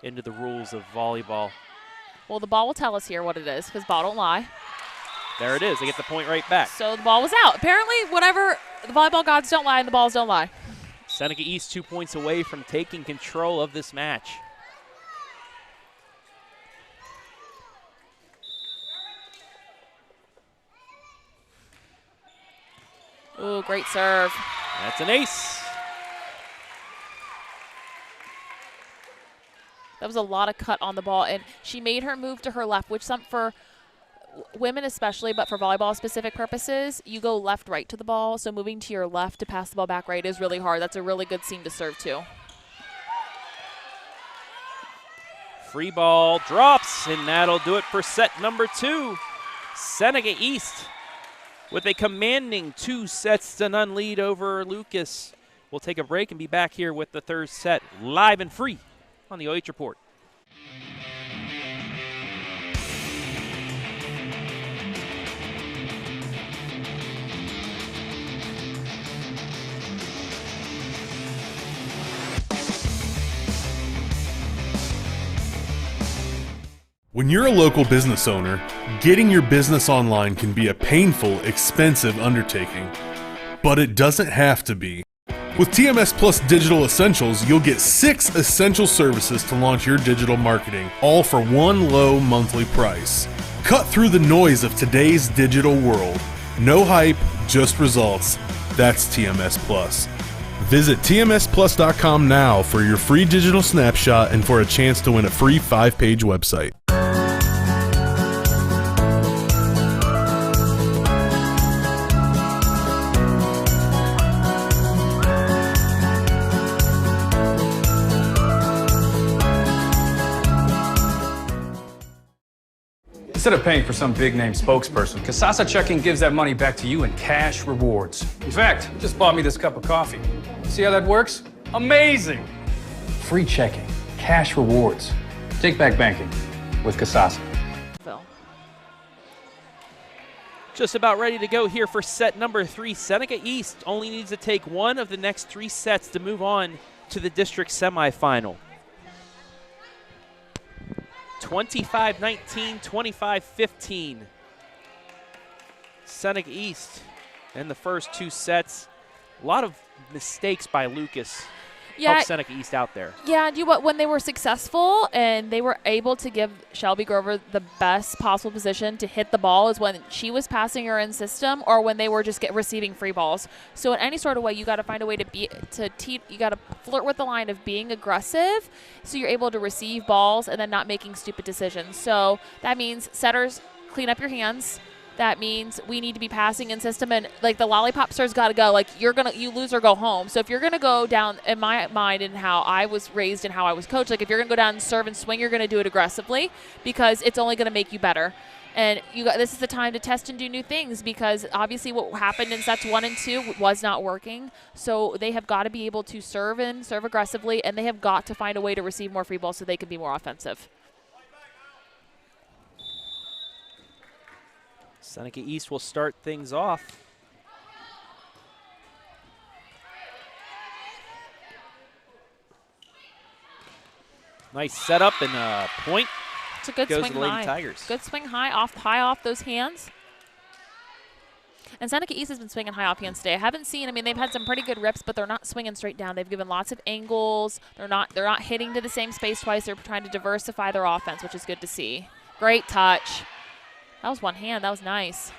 into the rules of volleyball. Well, the ball will tell us here what it is because ball don't lie. There it is. They get the point right back. So the ball was out. Apparently, whatever, the volleyball gods don't lie and the balls don't lie. Seneca East 2 points away from taking control of this match. Ooh, great serve. That's an ace. That was a lot of cut on the ball, and she made her move to her left, which for women especially, but for volleyball specific purposes, you go left-right to the ball, so moving to your left to pass the ball back right is really hard. That's a really good seam to serve to. Free ball drops, and that'll do it for set number 2. Seneca East with a commanding 2-0 lead over Lucas. We'll take a break and be back here with the third set live and free on the OH Report. When you're a local business owner, getting your business online can be a painful, expensive undertaking. But it doesn't have to be. With TMS Plus Digital Essentials, you'll get 6 essential services to launch your digital marketing, all for one low monthly price. Cut through the noise of today's digital world. No hype, just results. That's TMS Plus. Visit tmsplus.com now for your free digital snapshot and for a chance to win a free 5-page website. Instead of paying for some big-name spokesperson, Kasasa Checking gives that money back to you in cash rewards. In fact, you just bought me this cup of coffee. See how that works? Amazing! Free checking, cash rewards. Take back banking with Kasasa. Just about ready to go here for set number 3. Seneca East only needs to take one of the next 3 sets to move on to the district semifinal. 25-19, 25-15. Seneca East in the first 2 sets. A lot of mistakes by Lucas. Helped Seneca East out there. Yeah, and when they were successful and they were able to give Shelby Grover the best possible position to hit the ball is when she was passing her in system or when they were just receiving free balls. So in any sort of way, you got to find a way you got to flirt with the line of being aggressive so you're able to receive balls and then not making stupid decisions. So that means setters, clean up your hands. That means we need to be passing in system, and like the lollipop serve's got to go. Like you lose or go home. So if you're gonna go down, in my mind and how I was raised and how I was coached, like if you're gonna go down and serve and swing, you're gonna do it aggressively because it's only gonna make you better. And this is the time to test and do new things because obviously what happened in sets 1 and 2 was not working. So they have got to be able to serve aggressively, and they have got to find a way to receive more free balls so they can be more offensive. Seneca East will start things off. Nice setup and a point. It's a good Goes swing to the Lady high. Tigers. Good swing high off those hands. And Seneca East has been swinging high off hands today. I haven't seen, they've had some pretty good rips, but they're not swinging straight down. They've given lots of angles. They're not hitting to the same space twice. They're trying to diversify their offense, which is good to see. Great touch. That was one hand. That was nice.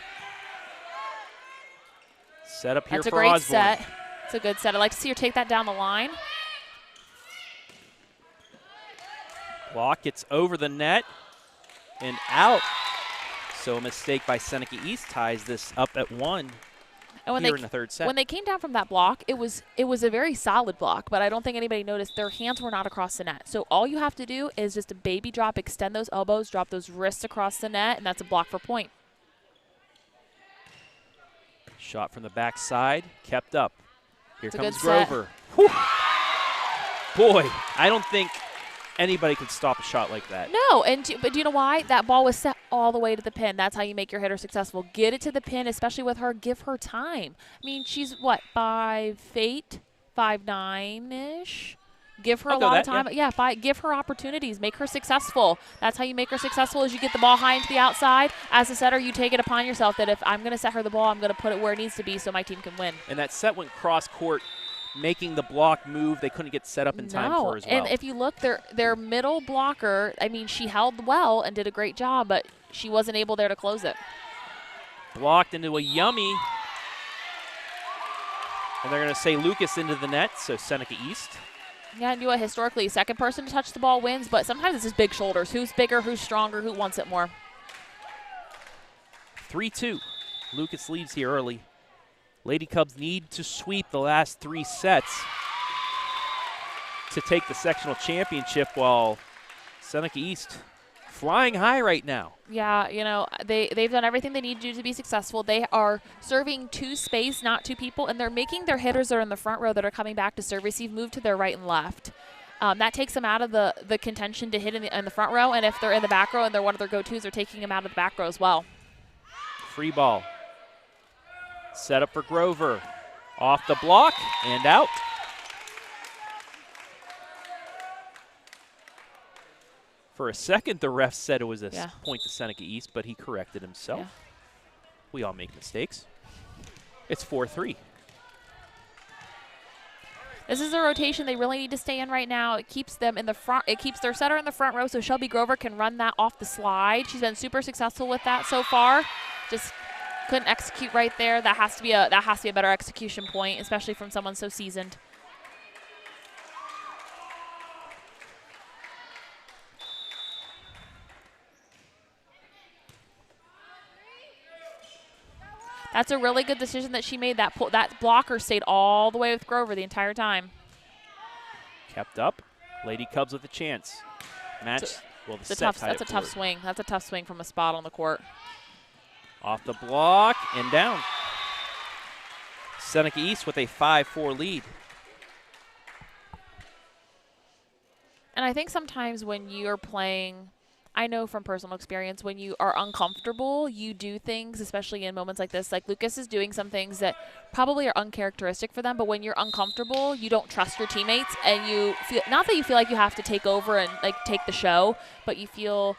Set up here That's a for great Osborne. set. It's a good set. I'd like to see her take that down the line. Block gets over the net and out. So a mistake by Seneca East ties this up at 1 and here in the third set. When they came down from that block, it was a very solid block, but I don't think anybody noticed their hands were not across the net. So all you have to do is just a baby drop, extend those elbows, drop those wrists across the net, and that's a block for point. Shot from the backside, kept up. Here It's comes Grover. Boy, I don't think anybody could stop a shot like that. No, but do you know why? That ball was set all the way to the pin. That's how you make your hitter successful. Get it to the pin, especially with her. Give her time. I mean, she's what, 5'8", 5'9"-ish? Give her a lot of time. Yeah, give her opportunities. Make her successful. That's how you make her successful, is you get the ball high into the outside. As a setter, you take it upon yourself that if I'm going to set her the ball, I'm going to put it where it needs to be so my team can win. And that set went cross court, making the block move. They couldn't get set up in time for her as well. And if you look, their middle blocker, I mean, she held well and did a great job, but she wasn't able there to close it. Blocked into a yummy. And they're going to say Lucas into the net, so Seneca East. Yeah, and do it historically. Second person to touch the ball wins, but sometimes it's just big shoulders. Who's bigger, who's stronger, who wants it more? 3-2. Lucas leads here early. Lady Cubs need to sweep the last 3 sets to take the sectional championship, while Seneca East flying high right now. Yeah, you know, they've done everything they need to do to be successful. They are serving 2 space, not 2 people, and they're making their hitters that are in the front row that are coming back to serve receive move to their right and left. That takes them out of the contention to hit in the front row, and if they're in the back row and they're one of their go-tos, they're taking them out of the back row as well. Free ball. Set up for Grover. Off the block and out. For a second, the ref said it was a point to Seneca East, but he corrected himself. Yeah. We all make mistakes. It's 4-3. This is a rotation they really need to stay in right now. It keeps them in the front. It keeps their setter in the front row, so Shelby Grover can run that off the slide. She's been super successful with that so far. Just couldn't execute right there. That has to be a better execution point, especially from someone so seasoned. That's a really good decision that she made. That blocker stayed all the way with Grover the entire time. Kept up. Lady Cubs with a chance. That's a tough swing. That's a tough swing from a spot on the court. Off the block and down. Seneca East with a 5-4 lead. And I think sometimes when you're playing, I know from personal experience, when you are uncomfortable, you do things, especially in moments like this. Like Lucas is doing some things that probably are uncharacteristic for them, but when you're uncomfortable, you don't trust your teammates, and you feel, not that you feel like you have to take over and like take the show, but you feel,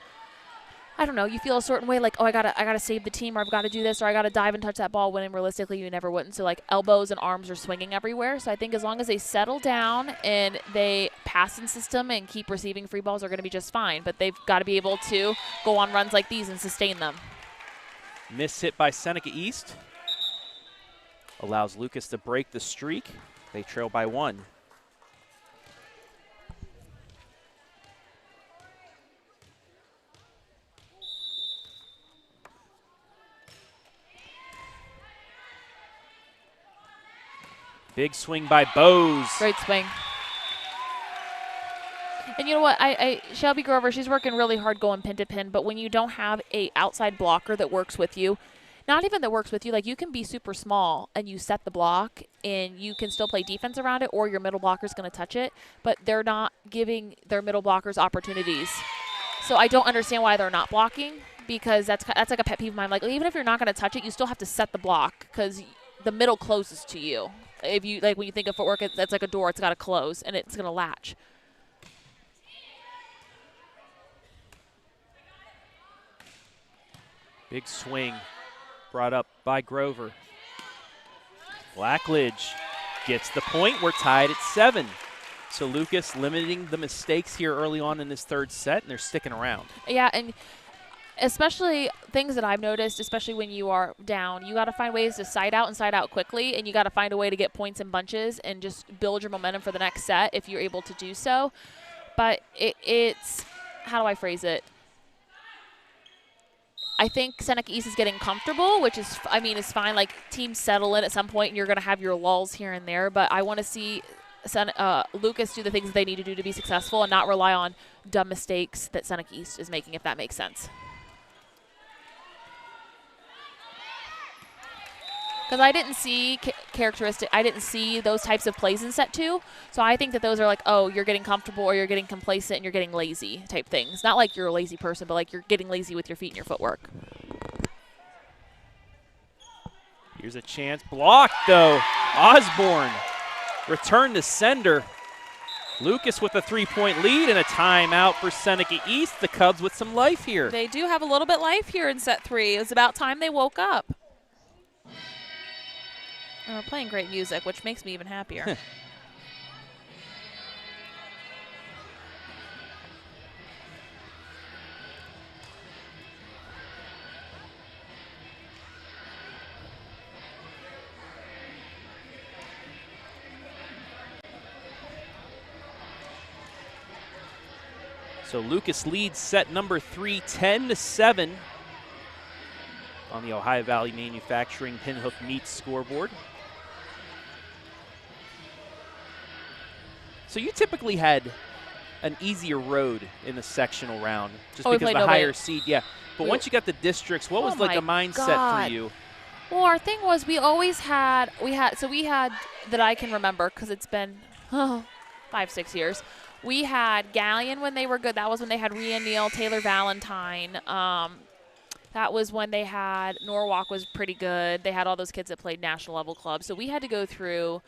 I don't know, you feel a certain way, like, oh, I gotta save the team, or I've got to do this, or I gotta dive and touch that ball, when realistically you never wouldn't. So like elbows and arms are swinging everywhere. So I think as long as they settle down and they pass in system and keep receiving free balls, are going to be just fine. But they've got to be able to go on runs like these and sustain them. Miss hit by Seneca East allows Lucas to break the streak. They trail by 1. Big swing by Bose. Great swing. And you know what? Shelby Grover, she's working really hard going pin to pin, but when you don't have a outside blocker that works with you, not even that works with you, like you can be super small and you set the block and you can still play defense around it, or your middle blocker's going to touch it, but they're not giving their middle blockers opportunities. So I don't understand why they're not blocking, because that's like a pet peeve of mine. Like, even if you're not going to touch it, you still have to set the block because the middle closes to you. If you like, when you think of footwork, that's like a door. It's got to close and it's going to latch. Big swing brought up by Grover. Blackledge gets the point. We're tied at 7. So Lucas limiting the mistakes here early on in this third set, and they're sticking around. Yeah, and especially things that I've noticed, especially when you are down, you got to find ways to side out and side out quickly, and you got to find a way to get points in bunches and just build your momentum for the next set if you're able to do so. But it's, how do I phrase it? I think Seneca East is getting comfortable, which is, I mean, is fine. Like, teams settle in at some point, and you're going to have your lulls here and there. But I want to see Lucas do the things they need to do to be successful and not rely on dumb mistakes that Seneca East is making, if that makes sense. Because I didn't see I didn't see those types of plays in set 2. So I think that those are like, oh, you're getting comfortable or you're getting complacent and you're getting lazy type things. Not like you're a lazy person, but like you're getting lazy with your feet and your footwork. Here's a chance. Blocked, though. Osborne. Return to sender. Lucas with a 3-point lead and a timeout for Seneca East. The Cubs with some life here. They do have a little bit life here in set 3. It was about time they woke up. And we're playing great music, which makes me even happier. So Lucas leads set number 3, 10-7 on the Ohio Valley Manufacturing Pinhook Meats scoreboard. So you typically had an easier road in the sectional round just because of the higher seed. Yeah, but once you got the districts, what was like a mindset for you? Well, our thing was we always had that I can remember because it's been 5-6 years. We had Galleon when they were good. That was when they had Rhea Neal, Taylor Valentine. That was when they had Norwalk was pretty good. They had all those kids that played national level clubs. So we had to go through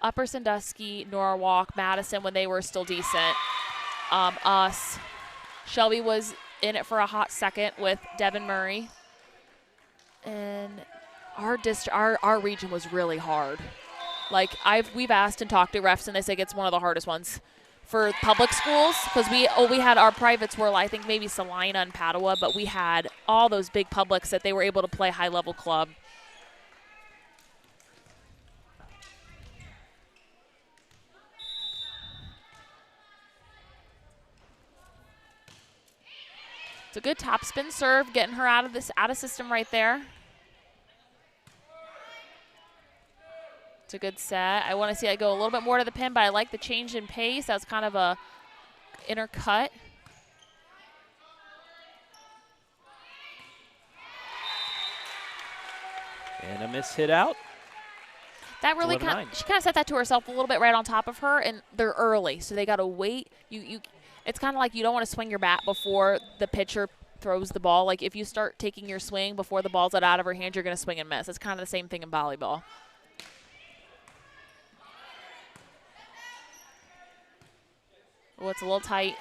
Upper Sandusky, Norwalk, Madison when they were still decent. Us. Shelby was in it for a hot second with Devin Murray. And our region was really hard. Like we've asked and talked to refs and they say it's one of the hardest ones for public schools because we had our privates were I think maybe Salina and Padua, but we had all those big publics that they were able to play high level club. It's a good top spin serve, getting her out of system right there. It's a good set. I want to see it go a little bit more to the pin, but I like the change in pace. That's kind of a inner cut. And a miss hit out. That really she kind of set that to herself a little bit right on top of her, and they're early, so they got to wait. It's kind of like you don't want to swing your bat before the pitcher throws the ball. Like if you start taking your swing before the ball's out of her hand, you're going to swing and miss. It's kind of the same thing in volleyball. Oh, it's a little tight.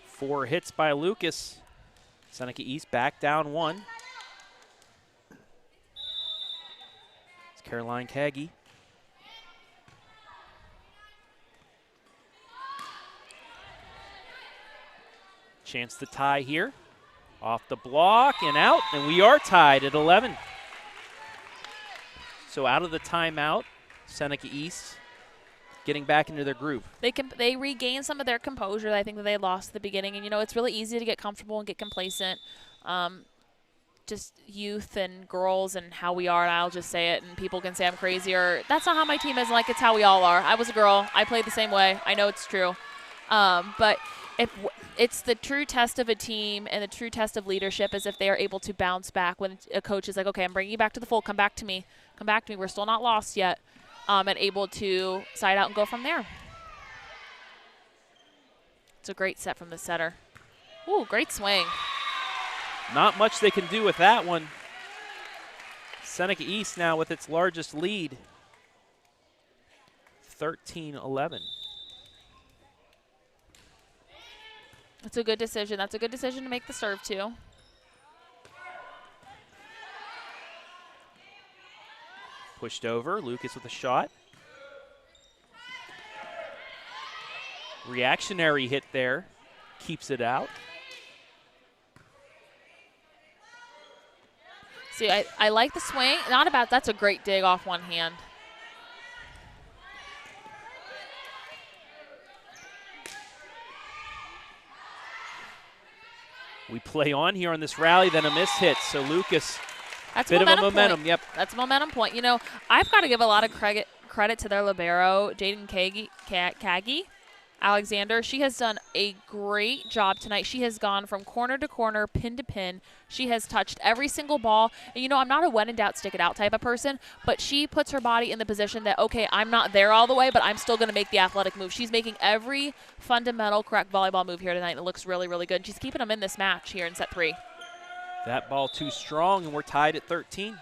Four hits by Lucas. Seneca East back down 1. It's Caroline Kagi. Chance to tie here. Off the block and out, and we are tied at 11. So out of the timeout, Seneca East getting back into their group. They regain some of their composure. I think that they lost at the beginning, and it's really easy to get comfortable and get complacent. Just youth and girls and how we are, and I'll just say it, and people can say I'm crazy or that's not how my team is. Like it's how we all are. I was a girl. I played the same way. I know it's true. But if it's the true test of a team and the true test of leadership is if they are able to bounce back when a coach is like, okay, I'm bringing you back to the fold. Come back to me. Come back to me. We're still not lost yet. And able to side out and go from there. It's a great set from the setter. Ooh, great swing. Not much they can do with that one. Seneca East now with its largest lead, 13-11. That's a good decision. That's a good decision to make the serve, too. Pushed over. Lucas with a shot. Reactionary hit there. Keeps it out. See, I like the swing. That's a great dig off one hand. We play on here on this rally, then a miss hit. So Lucas, that's bit of a momentum. Yep. That's a momentum point. I've got to give a lot of credit to their libero, Jaden Kagi. Alexander. She has done a great job tonight. She has gone from corner to corner, pin to pin. She has touched every single ball. And, you know, I'm not a when in doubt, stick it out type of person, but she puts her body in the position that, okay, I'm not there all the way, but I'm still going to make the athletic move. She's making every fundamental correct volleyball move here tonight. It looks really, really good. She's keeping them in this match here in set 3. That ball too strong, and we're tied at 13.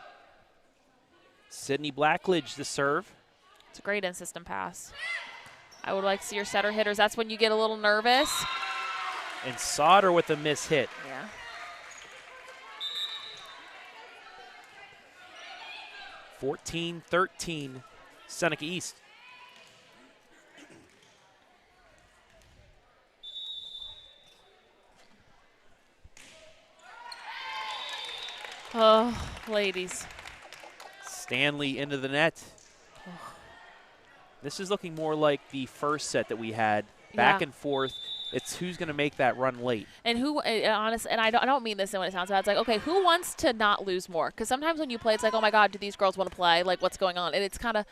Sydney Blackledge, the serve. It's a great in-system pass. I would like to see your setter hitters. That's when you get a little nervous. And Sauter with a miss hit. Yeah. (14-13), Seneca East. Oh, ladies. Stanley into the net. This is looking more like the first set that we had. Back and forth. It's who's going to make that run late. And who, honestly, and I don't mean this in when it sounds bad. It's like, okay, who wants to not lose more? Because sometimes when you play, it's like, oh my God, do these girls want to play? Like, what's going on? And it's kind of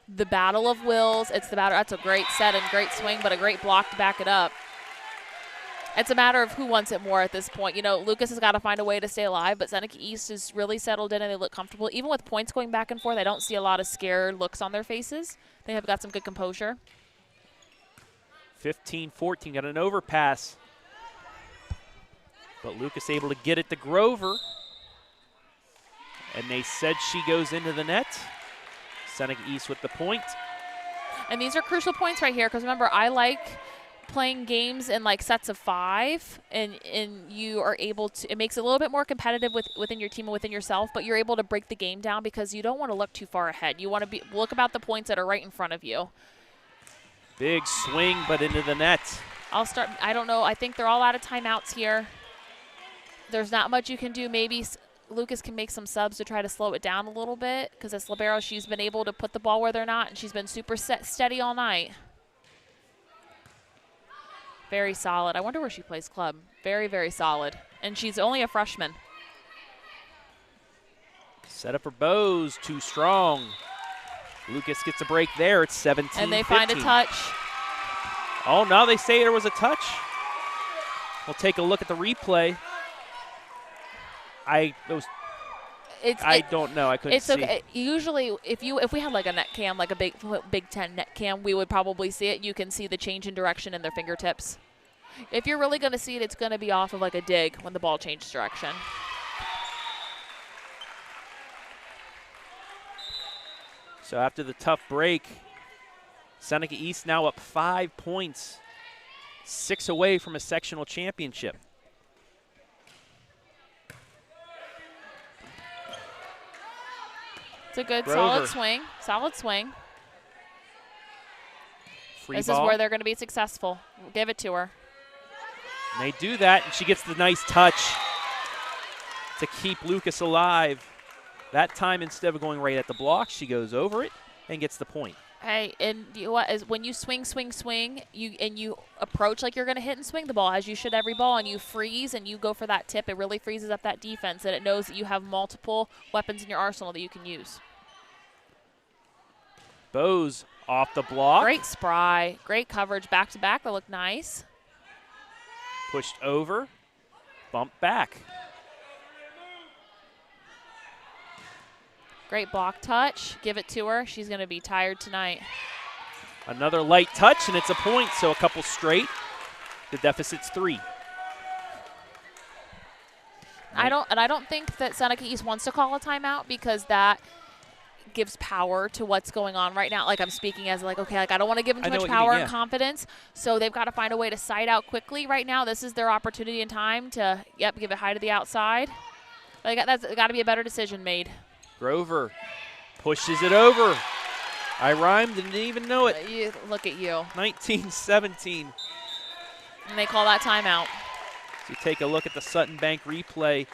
the battle of wills. It's the battle. That's a great set and great swing, but a great block to back it up. It's a matter of who wants it more at this point. You know, Lucas has got to find a way to stay alive, but Seneca East is really settled in and they look comfortable. Even with points going back and forth, I don't see a lot of scared looks on their faces. They have got some good composure. 15-14, got an overpass. But Lucas able to get it to Grover. And they said she goes into the net. Seneca East with the point. And these are crucial points right here because remember, I like playing games in like sets of 5 and you are able to, it makes it a little bit more competitive within your team and within yourself, but you're able to break the game down because you don't want to look too far ahead. You want to look about the points that are right in front of you. Big swing, but into the net. I'll start, I don't know, I think they're all out of timeouts here. There's not much you can do. Maybe Lucas can make some subs to try to slow it down a little bit because as libero, she's been able to put the ball where they're not and she's been super steady all night. Very solid. I wonder where she plays club. Very, very solid. And she's only a freshman. Set up for Bose, too strong. Lucas gets a break there. It's 17-15. And they find a touch. Oh, no, they say there was a touch. We'll take a look at the replay. I don't know. I couldn't see. It's okay. Usually, if we had like a net cam, like a Big Ten net cam, we would probably see it. You can see the change in direction in their fingertips. If you're really going to see it, it's going to be off of like a dig when the ball changes direction. So after the tough break, Seneca East now up 5 points, 6 away from a sectional championship. It's a good, Grover. solid swing. Solid swing. Free this ball. is where they're going to be successful. We'll give it to her. And they do that, and she gets the nice touch to keep Lucas alive. That time, instead of going right at the block, she goes over it and gets the point. Hey, and you know what? Is when you swing, you approach like you're going to hit and swing the ball, as you should every ball, and you freeze and you go for that tip, it really freezes up that defense, and it knows that you have multiple weapons in your arsenal that you can use. Bose off the block. Great spry. Great coverage back-to-back. That looked nice. Pushed over. Bump back. Great block touch. Give it to her. She's going to be tired tonight. Another light touch, and it's a point, so a couple straight. The deficit's 3. I don't think that Seneca East wants to call a timeout because that gives power to what's going on right now. Like I'm speaking as like, okay, like I don't want to give them too much power and confidence. So they've got to find a way to side out quickly right now. This is their opportunity and time to, give it high to the outside. That's got to be a better decision made. Grover pushes it over. I rhymed and didn't even know it. Look at you. 19-17. And they call that timeout. So you take a look at the Sutton Bank replay.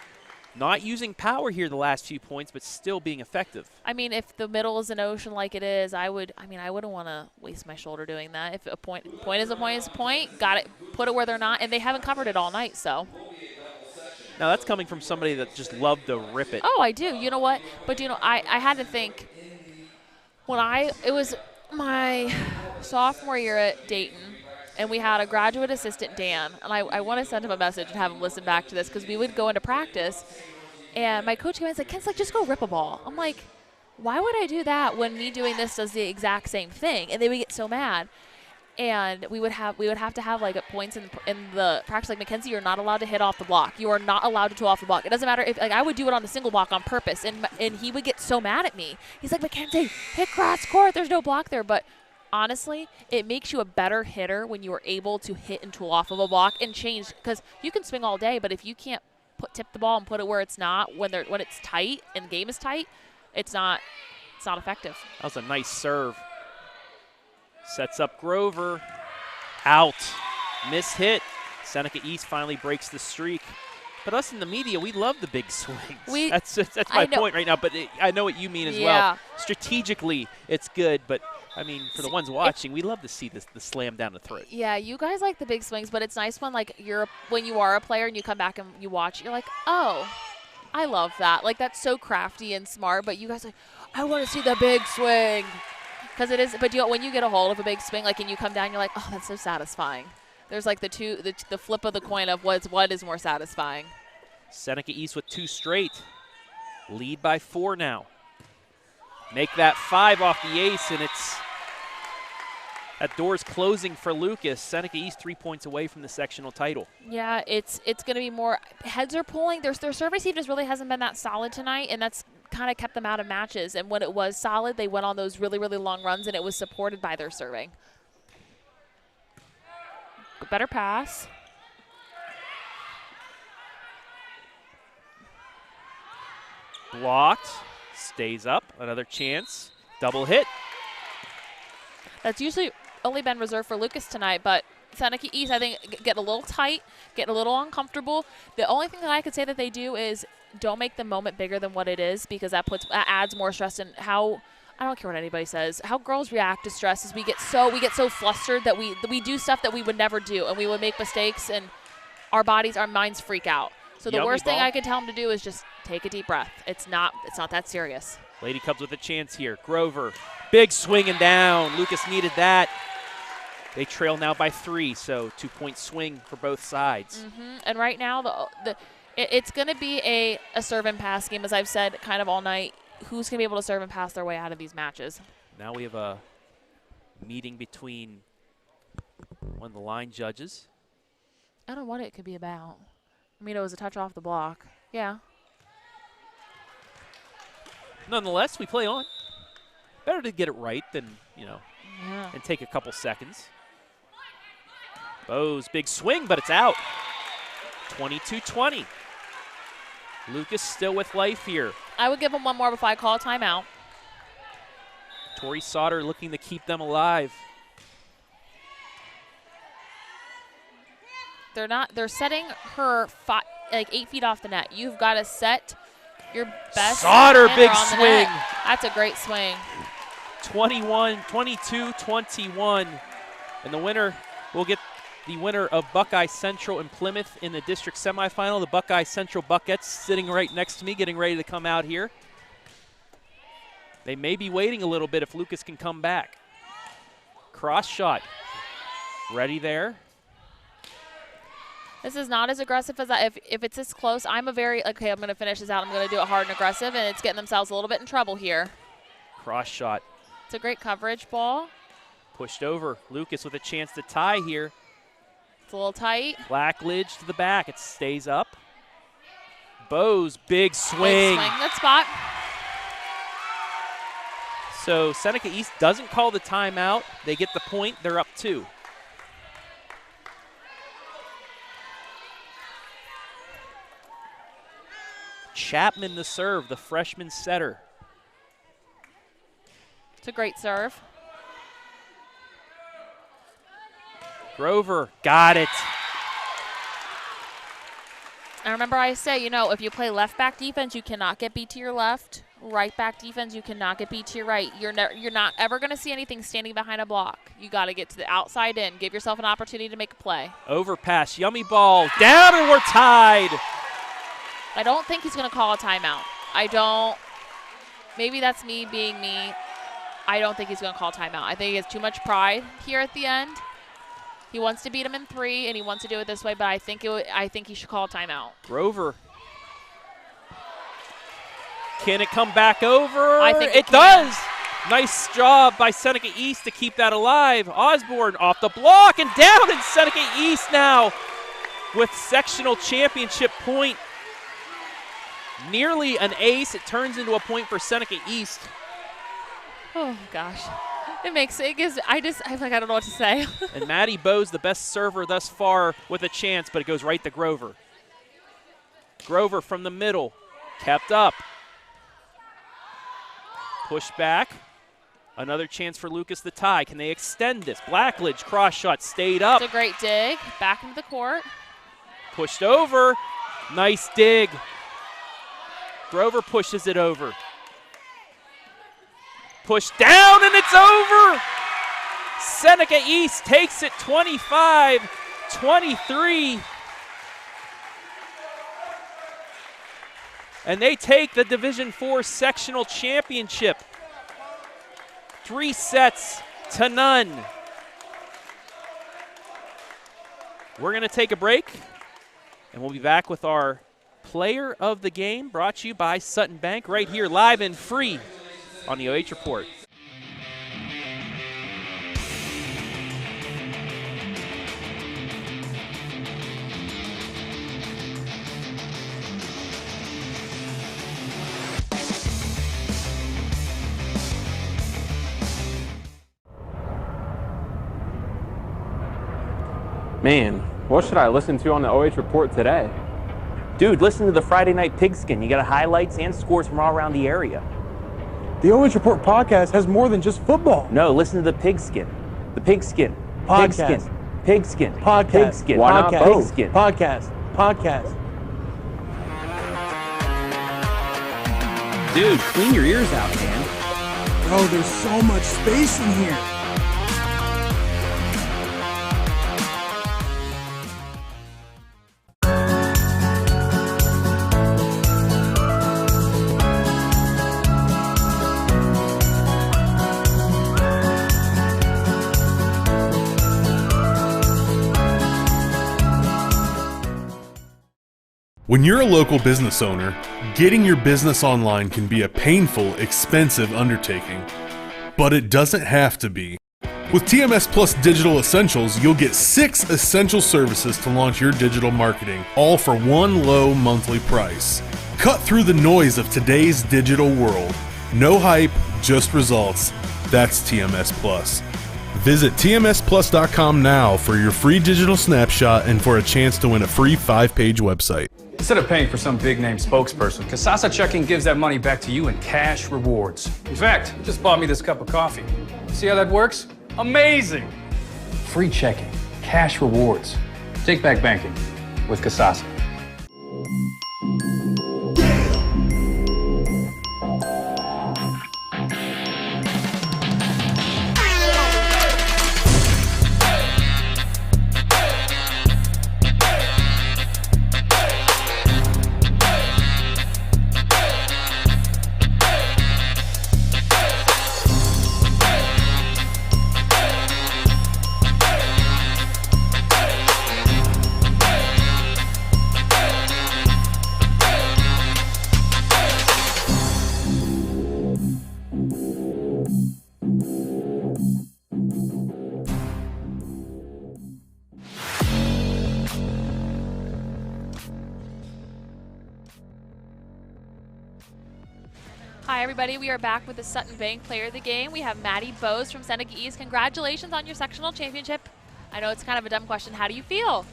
Not using power here the last few points, but still being effective. I mean, if the middle is an ocean like it is, I wouldn't want to waste my shoulder doing that. If a point is a point is a point, got it, put it where they're not, and they haven't covered it all night, so. Now that's coming from somebody that just loved to rip it. Oh, I do. You know what? But I had to think when it was my sophomore year at Dayton, and we had a graduate assistant, Dan, and I want to send him a message and have him listen back to this because we would go into practice, and my coach came in and said, Ken's like, just go rip a ball. I'm like, why would I do that when me doing this does the exact same thing? And they would get so mad. And we would have to have like points in the practice, like, Mackenzie, you're not allowed to hit off the block. You are not allowed to toe off the block. It doesn't matter if, like, I would do it on a single block on purpose, and he would get so mad at me. He's like, Mackenzie, hit cross court. There's no block there. But honestly, it makes you a better hitter when you are able to hit and toe off of a block and change, because you can swing all day, but if you can't tip the ball and put it where it's not when it's tight and the game is tight, it's not effective. That was a nice serve. Sets up Grover. Out. Miss hit. Seneca East finally breaks the streak. But us in the media, we love the big swings. That's my point right now, but I know what you mean as well. Strategically, it's good, but, I mean, for the ones watching, we love to see the slam down the throat. Yeah, you guys like the big swings, but it's nice when, like, when you are a player and you come back and you watch, you're like, oh, I love that. Like, that's so crafty and smart, but you guys are like, I want to see the big swing. Because it is, but when you get a hold of a big swing, like, and you come down, you're like, oh, that's so satisfying. There's like the flip of the coin of what is more satisfying. Seneca East with 2 straight. Lead by 4 now. Make that 5 off the ace, and that door's closing for Lucas. Seneca East 3 points away from the sectional title. Yeah, it's going to be more. Heads are pulling. Their serve receive just really hasn't been that solid tonight, and that's kind of kept them out of matches. And when it was solid, they went on those really, really long runs, and it was supported by their serving. Better pass. Blocked. Stays up. Another chance. Double hit. That's usually only been reserved for Lucas tonight, but Seneca East, I think, getting a little tight, getting a little uncomfortable. The only thing that I could say that they do is don't make the moment bigger than what it is, because that adds more stress. And how, I don't care what anybody says, how girls react to stress is we get so flustered that we do stuff that we would never do, and we would make mistakes, and our minds freak out. So the worst thing I could tell them to do is just take a deep breath. It's not that serious. Lady Cubs with a chance here. Grover, big swing and down. Lucas needed that. They trail now by 3, so 2-point swing for both sides. And right now, it's going to be a serve and pass game, as I've said kind of all night. Who's going to be able to serve and pass their way out of these matches? Now we have a meeting between one of the line judges. I don't know what it could be about. I mean, it was a touch off the block. Yeah. Nonetheless, we play on. Better to get it right than, and take a couple seconds. Bowes, big swing, but it's out. 22-20. Lucas still with life here. I would give him one more before I call a timeout. Tori Sauter looking to keep them alive. They're setting her 8 feet off the net. You've got to set your best. Sauter, big swing. That's a great swing. 22-21. And the winner will get the winner of Buckeye Central and Plymouth in the district semifinal. The Buckeye Central Buckettes sitting right next to me, getting ready to come out here. They may be waiting a little bit if Lucas can come back. Cross shot. Ready there. This is not as aggressive as if it's this close. I'm going to finish this out. I'm going to do it hard and aggressive, and it's getting themselves a little bit in trouble here. Cross shot. It's a great coverage ball. Pushed over. Lucas with a chance to tie here. It's a little tight. Blackledge to the back. It stays up. Bowes, big swing. Big swing. Good spot. So Seneca East doesn't call the timeout. They get the point. They're up 2. Chapman the serve, the freshman setter. It's a great serve. Grover, got it. I remember I say, if you play left back defense, you cannot get beat to your left. Right back defense, you cannot get beat to your right. You're not ever going to see anything standing behind a block. You got to get to the outside in. Give yourself an opportunity to make a play. Overpass, yummy ball, down, and we're tied. I don't think he's going to call a timeout. Maybe that's me being me. I don't think he's going to call a timeout. I think he has too much pride here at the end. He wants to beat him in 3, and he wants to do it this way, but I think he should call a timeout. Grover. Can it come back over? I think it does. Nice job by Seneca East to keep that alive. Osborne off the block and down in Seneca East now with sectional championship point. Nearly an ace. It turns into a point for Seneca East. Oh gosh, I don't know what to say. And Maddie Bowe's the best server thus far with a chance, but it goes right to Grover. Grover from the middle, kept up. Push back. Another chance for Lucas the tie. Can they extend this? Blackledge cross shot stayed up. It's a great dig. Back into the court. Pushed over. Nice dig. Grover pushes it over. Push down and it's over. Seneca East takes it 25-23. And they take the Division IV Sectional Championship. 3-0. We're going to take a break, and we'll be back with our player of the game, brought to you by Sutton Bank, right here live and free on the OH Report. Man, what should I listen to on the OH Report today? Dude, listen to the Friday Night Pigskin. You got highlights and scores from all around the area. The OH Report podcast has more than just football. No, listen to the Pigskin. The Pigskin. Podcast. Pigskin. Podcast. Pigskin. Why not Podcast. both? Pigskin. Podcast. Podcast. Dude, clean your ears out, man. Bro, there's so much space in here. When you're a local business owner, getting your business online can be a painful, expensive undertaking. But it doesn't have to be. With TMS Plus Digital Essentials, you'll get 6 essential services to launch your digital marketing, all for one low monthly price. Cut through the noise of today's digital world. No hype, just results. That's TMS Plus. Visit tmsplus.com now for your free digital snapshot and for a chance to win a free 5-page website. Instead of paying for some big-name spokesperson, Kasasa Checking gives that money back to you in cash rewards. In fact, you just bought me this cup of coffee. See how that works? Amazing! Free checking, cash rewards. Take back banking with Kasasa. Hi, everybody. We are back with the Sutton Bank Player of the Game. We have Maddie Bowes from Seneca East. Congratulations on your sectional championship. I know it's kind of a dumb question. How do you feel?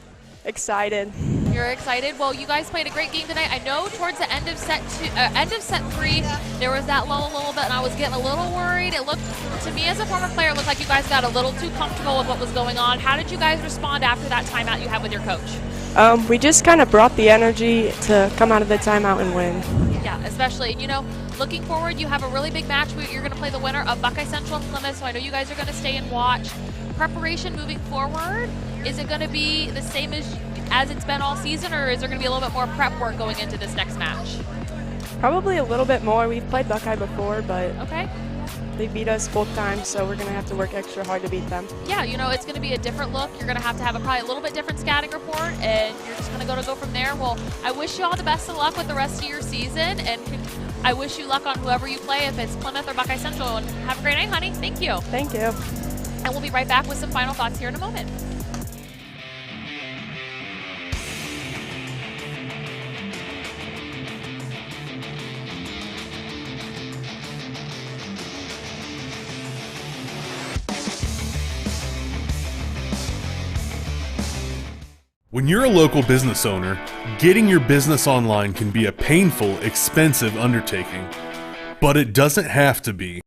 Excited. You're excited? Well, you guys played a great game tonight. I know towards the end of set 3, there was that lull a little bit, and I was getting a little worried. It looked, to me as a former player, it looked like you guys got a little too comfortable with what was going on. How did you guys respond after that timeout you had with your coach? We just kind of brought the energy to come out of the timeout and win. Yeah, especially, you know, looking forward, you have a really big match. You're going to play the winner of Buckeye Central and Plymouth, so I know you guys are going to stay and watch. Preparation moving forward, is it going to be the same as it's been all season, or is there going to be a little bit more prep work going into this next match? Probably a little bit more. We've played Buckeye before, but okay. They beat us both times, so we're going to have to work extra hard to beat them. Yeah, you know, it's going to be a different look. You're going to have probably a little bit different scouting report, and you're just going to go from there. Well, I wish you all the best of luck with the rest of your season, and I wish you luck on whoever you play, if it's Plymouth or Buckeye Central. And have a great night, honey. Thank you. Thank you. And we'll be right back with some final thoughts here in a moment. When you're a local business owner, getting your business online can be a painful, expensive undertaking. But it doesn't have to be.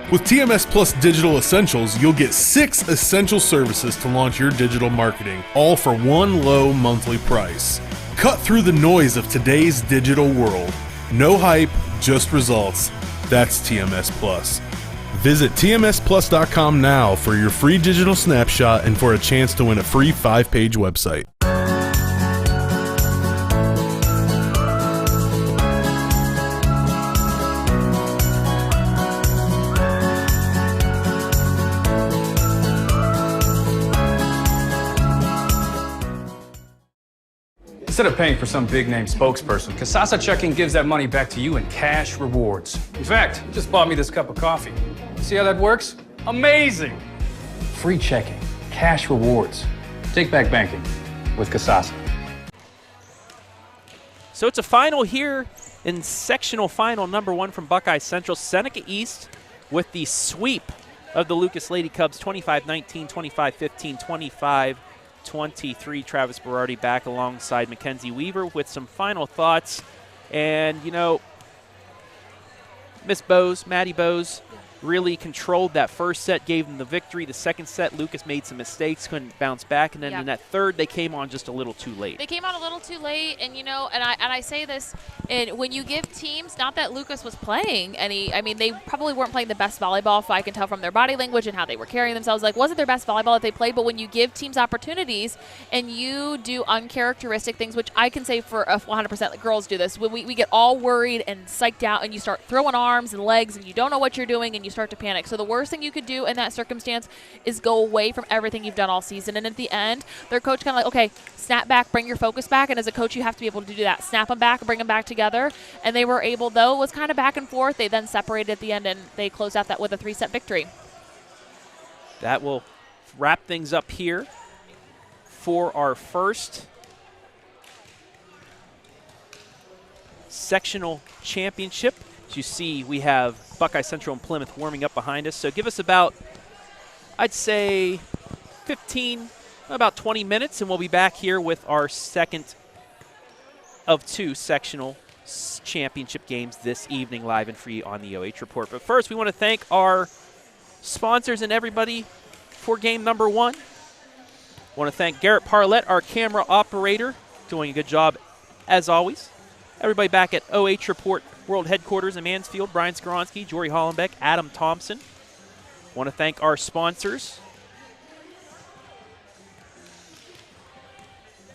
With TMS Plus Digital Essentials, you'll get 6 essential services to launch your digital marketing, all for one low monthly price. Cut through the noise of today's digital world. No hype, just results. That's TMS Plus. Visit tmsplus.com now for your free digital snapshot and for a chance to win a free 5-page website. Instead of paying for some big-name spokesperson, Kasasa Checking gives that money back to you in cash rewards. In fact, you just bought me this cup of coffee. See how that works? Amazing! Free checking, cash rewards. Take back banking with Kasasa. So it's a final here in sectional final number 1 from Buckeye Central. Seneca East with the sweep of the Lucas Lady Cubs, 25-19, 25-15, 25-23. Travis Berardi back alongside Mackenzie Weaver with some final thoughts. And, you know, Maddie Bowes, really controlled that first set, gave them the victory. The second set, Lucas made some mistakes, couldn't bounce back. And then in that third, they came on just a little too late. They came on a little too late, and, you know, and I say this, and when you give teams, not that Lucas was playing any, I mean, they probably weren't playing the best volleyball, if I can tell from their body language and how they were carrying themselves. Like, wasn't their best volleyball that they played, but when you give teams opportunities and you do uncharacteristic things, which I can say for 100% that girls do this, when we get all worried and psyched out and you start throwing arms and legs and you don't know what you're doing and you start to panic. So the worst thing you could do in that circumstance is go away from everything you've done all season. And at the end, their coach kind of like, okay, snap back, bring your focus back. And as a coach, you have to be able to do that. Snap them back, bring them back together. And they were able, though it was kind of back and forth, they then separated at the end and they closed out that with a 3-set victory. That will wrap things up here for our first sectional championship. As you see, we have Buckeye Central and Plymouth warming up behind us. So give us about, I'd say, 15, about 20 minutes, and we'll be back here with our second of 2 sectional championship games this evening, live and free on the OH Report. But first, we want to thank our sponsors and everybody for game number 1. I want to thank Garrett Parlett, our camera operator, doing a good job as always. Everybody back at OH Report World Headquarters in Mansfield, Brian Skoronsky, Jory Hollenbeck, Adam Thompson. Want to thank our sponsors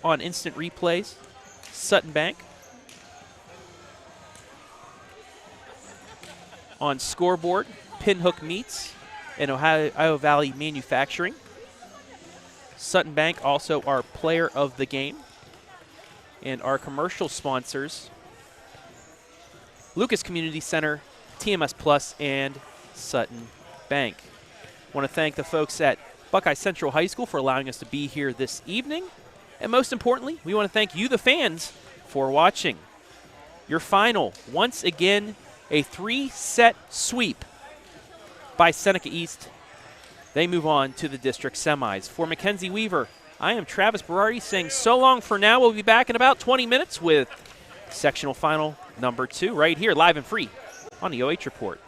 on Instant Replays, Sutton Bank. On Scoreboard, Pinhook Meats, and Ohio Valley Manufacturing. Sutton Bank, also our player of the game. And our commercial sponsors, Lucas Community Center, TMS Plus, and Sutton Bank. Want to thank the folks at Buckeye Central High School for allowing us to be here this evening. And most importantly, we want to thank you, the fans, for watching. Your final, once again, a 3-set sweep by Seneca East. They move on to the district semis. For Mackenzie Weaver, I am Travis Berardi saying so long for now. We'll be back in about 20 minutes with sectional final number 2 right here, live and free on the OH Report.